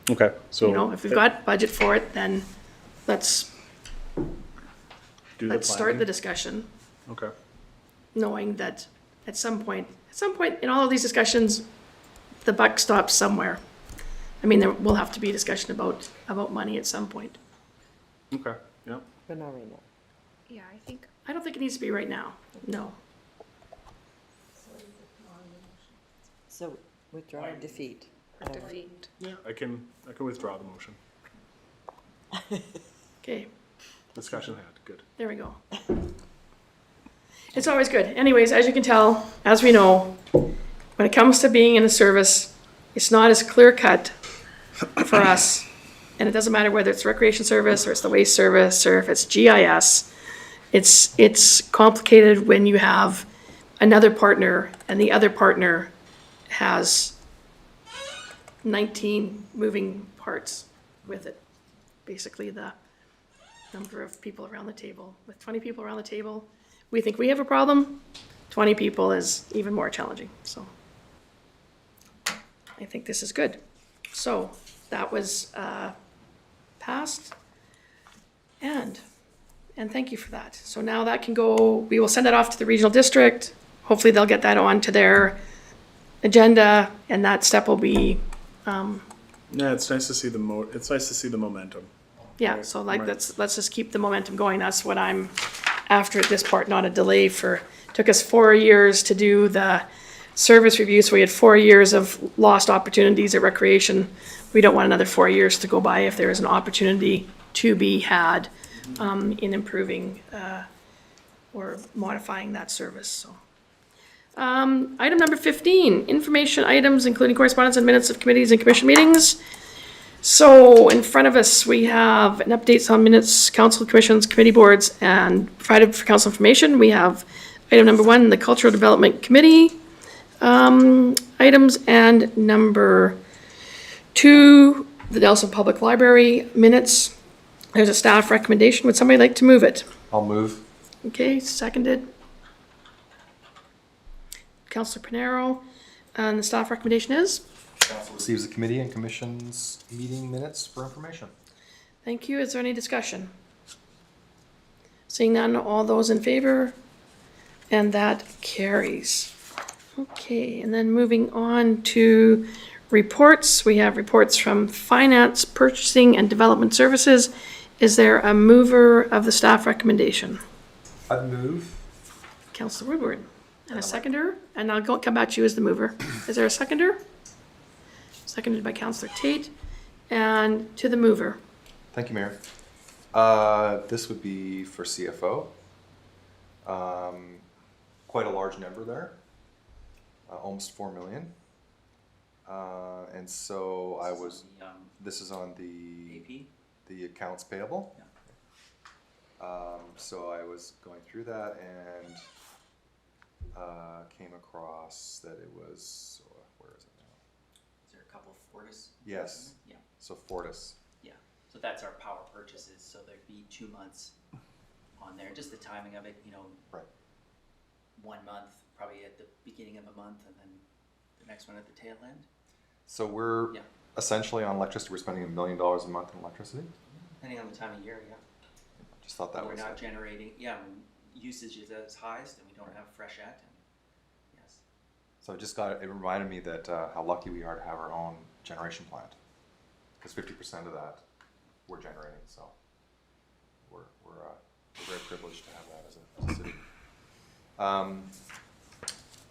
okay, so You know, if we've got budget for it, then let's start the discussion, Okay. knowing that at some point in all of these discussions, the buck stops somewhere. I mean, there will have to be a discussion about money at some point. Okay. Yeah. But not right now. Yeah, I don't think it needs to be right now, no. So withdraw or defeat? defeat. Yeah. I can withdraw the motion. Okay, Discussion had. Good. there we go. It's always good. Anyways, as you can tell, as we know, when it comes to being in a service, it's not as clear cut for us. And it doesn't matter whether it's recreation service or it's the waste service or if it's GIS. It's complicated when you have another partner and the other partner has 19 moving parts with it. Basically, the number of people around the table. With 20 people around the table, we think we have a problem. 20 people is even more challenging. So I think this is good. So that was passed. And thank you for that. So now that can go, we will send it off to the regional district. Hopefully they'll get that on to their agenda, and that step will be, Yeah, it's nice to see the momentum. yeah, so like, let's just keep the momentum going. That's what I'm after at this part, not a delay took us 4 years to do the service review, so we had 4 years of lost opportunities at recreation. We don't want another 4 years to go by if there is an opportunity to be had in improving or modifying that service, so. Item number 15, information items, including correspondence and minutes of committees and commission meetings. So in front of us, we have an updates on minutes, council, commissions, committee boards, and provided for council information. We have item number 1, the Cultural Development Committee items, and number 2, the Nelson Public Library minutes. There's a staff recommendation. Would somebody like to move it? I'll move. Okay, seconded. Councillor Pinero, and the staff recommendation is? Council receives the committee and commission's meeting minutes for information. Thank you. Is there any discussion? Seeing none, all those in favor? And that carries. Okay, and then moving on to reports. We have reports from Finance, Purchasing, and Development Services. Is there a mover of the staff recommendation? I'd move. Councillor Woodward. And a seconder? And I'll come back to you as the mover. Is there a seconder? Seconded by Councillor Tate. And to the mover. Thank you, Mayor. This would be for CFO. Quite a large number there, almost 4 million. And so I was, Um, this is on the, AP? the accounts payable. So I was going through that and came across that it was, where is it now? Is there a couple of Fortis? Yes. Yeah, So Fortis. yeah. So that's our power purchases, so there'd be 2 months on there, just the timing of it, you know. Right. 1 month, probably at the beginning of a month, and then the next one at the tail end. So we're Yeah. essentially on electricity, we're spending $1 million a month on electricity? Depending on the time of year, yeah. Just thought that We're was not it. generating, yeah, when usage is at its highest and we don't have freshet, and yes. So it reminded me that how lucky we are to have our own generation plant. Because 50% of that we're generating, so we're very privileged to have that as a city.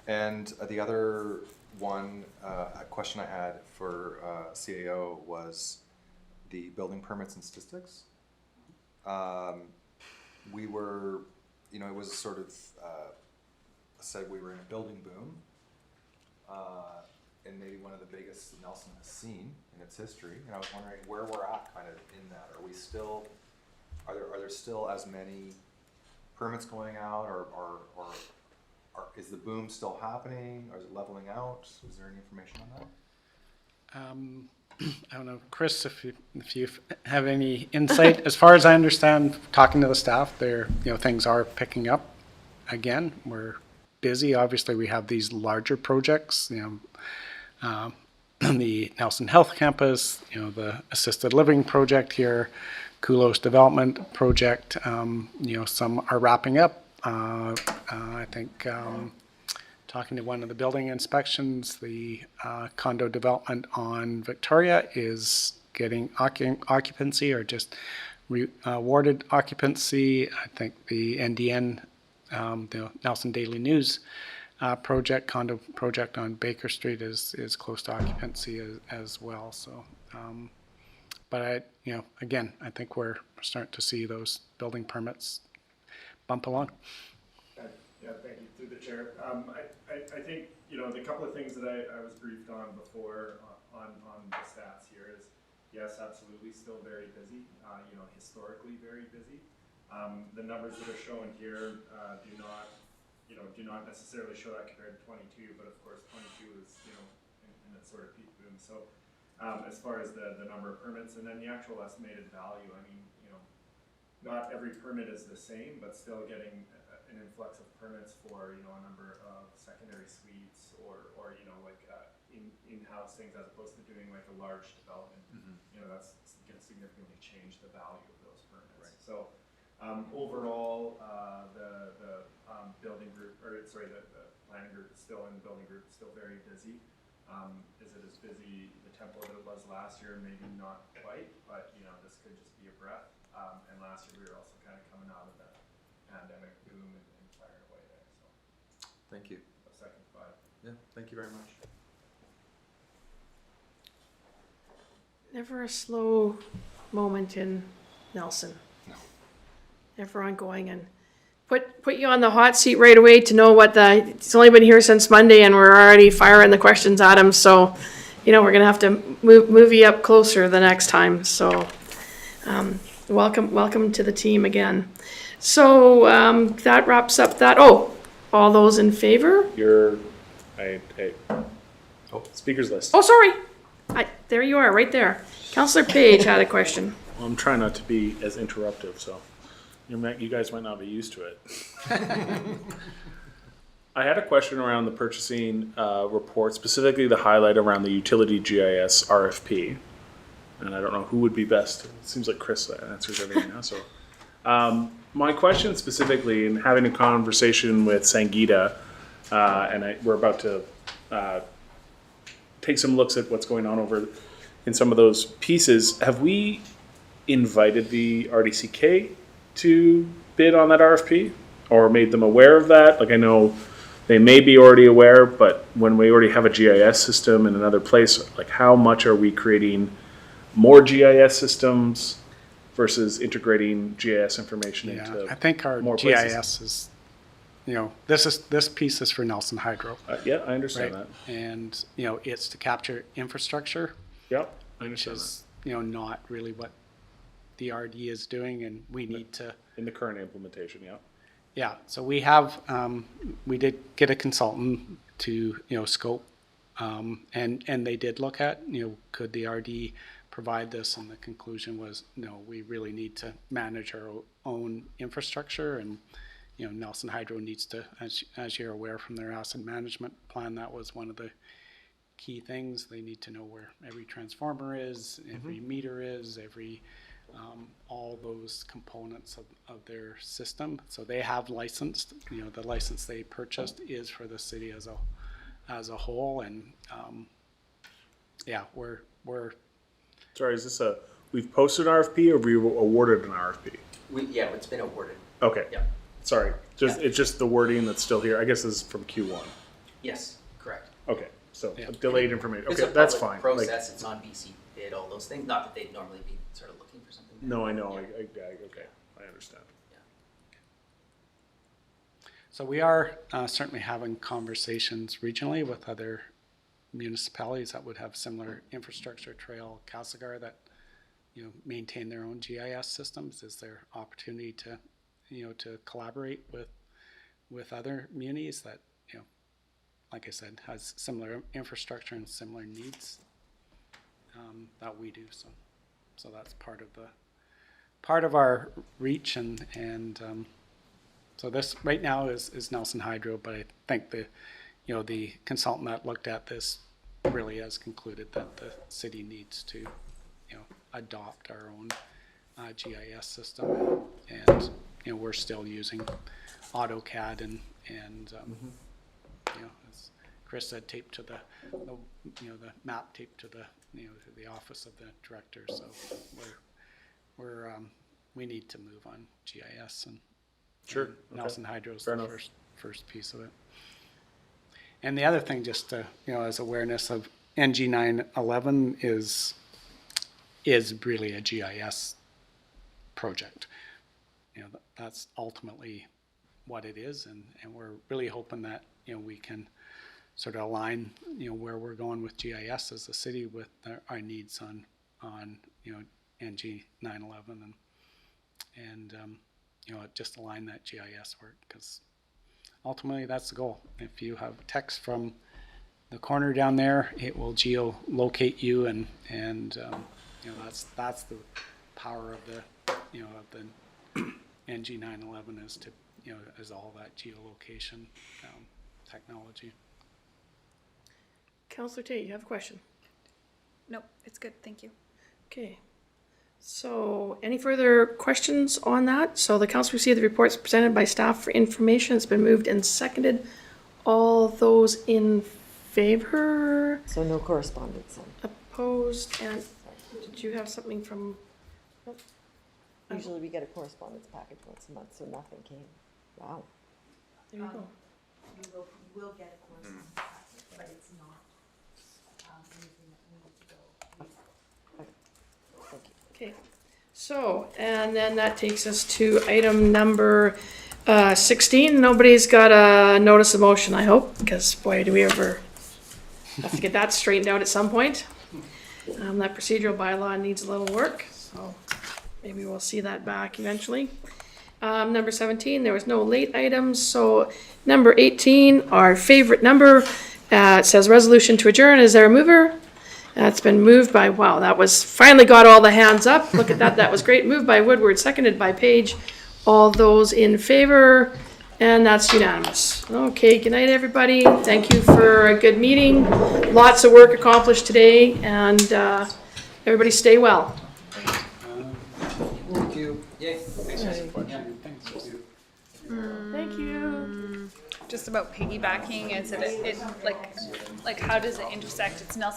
And the other one, a question I had for CAO was the building permits and statistics. We were, you know, it was sort of said we were in a building boom, and maybe one of the biggest Nelson has seen in its history. And I was wondering where we're at kind of in that. Are we still, are there still as many permits going out, or is the boom still happening, or is it leveling out? Is there any information on that? I don't know, Chris, if you have any insight. As far as I understand, talking to the staff, things are picking up again. We're busy. Obviously, we have these larger projects, the Nelson Health Campus, the assisted living project here, Kulos Development Project. Some are wrapping up. I think talking to one of the building inspections, the condo development on Victoria is getting occupancy or just awarded occupancy. I think the NDN, the Nelson Daily News condo project on Baker Street is close to occupancy as well. So, but again, I think we're starting to see those building permits bump along. Yeah, thank you, through the chair. I think, the couple of things that I was briefed on before on the stats here is, yes, absolutely, still very busy, historically very busy. The numbers that are shown here do not necessarily show that compared to 22, but of course 22 is, in that sort of peak boom. So as far as the number of permits and then the actual estimated value, I mean, not every permit is the same, but still getting an influx of permits for, a number of secondary suites or like in-house things as opposed to doing like a large development. That's going to significantly change the value of those permits. Right. So overall, the building group, the planning group is still in the building group, still very busy. Is it as busy the tempo that it was last year? Maybe not quite, but this could just be a breath. And last year we were also kind of coming out of the pandemic boom and firing away there. So Thank you. a second five. Yeah, thank you very much. Never a slow moment in Nelson. No. Never ongoing, and put you on the hot seat right away to know he's only been here since Monday and we're already firing the questions at him. So, we're gonna have to move you up closer the next time. So, welcome to the team again. So, that wraps up that. Oh, all those in favor? Speakers list. Oh, sorry. There you are, right there. Councillor Page had a question. Well, I'm trying not to be as interruptive, so you guys might not be used to it. I had a question around the purchasing report, specifically the highlight around the utility GIS RFP. And I don't know who would be best. It seems like Chris answers everything now. So my question specifically, in having a conversation with Sangita, and we're about to take some looks at what's going on over in some of those pieces. Have we invited the RDCK to bid on that RFP or made them aware of that? Like, I know they may be already aware, but when we already have a GIS system in another place, like how much are we creating more GIS systems versus integrating GIS information into I think our more GIS places? is this piece is for Nelson Hydro, Yeah, I understand right? that. And, it's to capture infrastructure, Yep, I which understand that. is, not really what the RD is doing, and we need to, In the current implementation, yeah. yeah, so we have, we did get a consultant to, scope, and they did look at, could the RD provide this, and the conclusion was, no, we really need to manage our own infrastructure, and, Nelson Hydro needs to, as you're aware from their asset management plan, that was one of the key things. They need to know where every transformer is, every meter is, every, all those components of their system. So they have licensed, the license they purchased is for the city as a whole, and, yeah, we're, Sorry, is this we've posted an RFP or we've awarded an RFP? Yeah, it's been awarded. Okay. Yeah. Sorry, it's just the wording that's still here. I guess this is from Q1. Yes, correct. Okay, so Yeah. delayed information. It's Okay, a that's public fine. Like, process, it's on BC bid, all those things, not that they'd normally be sort of looking for something. no, I know. Yeah. Okay, I understand. so we are certainly having conversations regionally with other municipalities that would have similar infrastructure, Trail, Castlegar, that, maintain their own GIS systems. Is there opportunity to, to collaborate with other munis that, like I said, has similar infrastructure and similar needs that we do. So that's part of our reach, and so this right now is Nelson Hydro, but I think the consultant that looked at this really has concluded that the city needs to, adopt our own GIS system, and we're still using AutoCAD and as Chris said, taped to the map taped to the office of the director. So we need to move on GIS, and Sure. and Nelson Hydro is Fair the enough. first piece of it. And the other thing, just to, as awareness of NG 911 is really a GIS project. That's ultimately what it is, and we're really hoping that, we can sort of align, where we're going with GIS as a city with our needs on NG 911, and just align that GIS work, because ultimately that's the goal. If you have text from the corner down there, it will geolocate you, and that's the power of the NG 911 is to is all that geolocation technology. Councillor Tate, you have a question? Nope, it's good, thank you. Okay. So, any further questions on that? So the council received the reports presented by staff for information. It's been moved and seconded. All those in favor? So no correspondence then. Opposed? And did you have something from? Usually we get a correspondence package once a month, so nothing came. Wow. There you go. You will get a correspondence packet, but it's not anything that we need to go. Thank you. Okay. So, and then that takes us to item number 16. Nobody's got a notice of motion, I hope, because boy, do we ever have to get that straightened out at some point. That procedural bylaw needs a little work, so maybe we'll see that back eventually. Number 17, there was no late items, so number 18, our favorite number, it says resolution to adjourn. Is there a mover? That's been moved by, wow, that was, finally got all the hands up. Look at that, that was great. Moved by Woodward, seconded by Page. All those in favor, and that's unanimous. Okay, good night, everybody. Thank you for a good meeting. Lots of work accomplished today, and everybody stay well. Thank you. Yay. Thanks, guys. Thank you. Just about piggybacking, is it, like how does it intersect? It's Nelson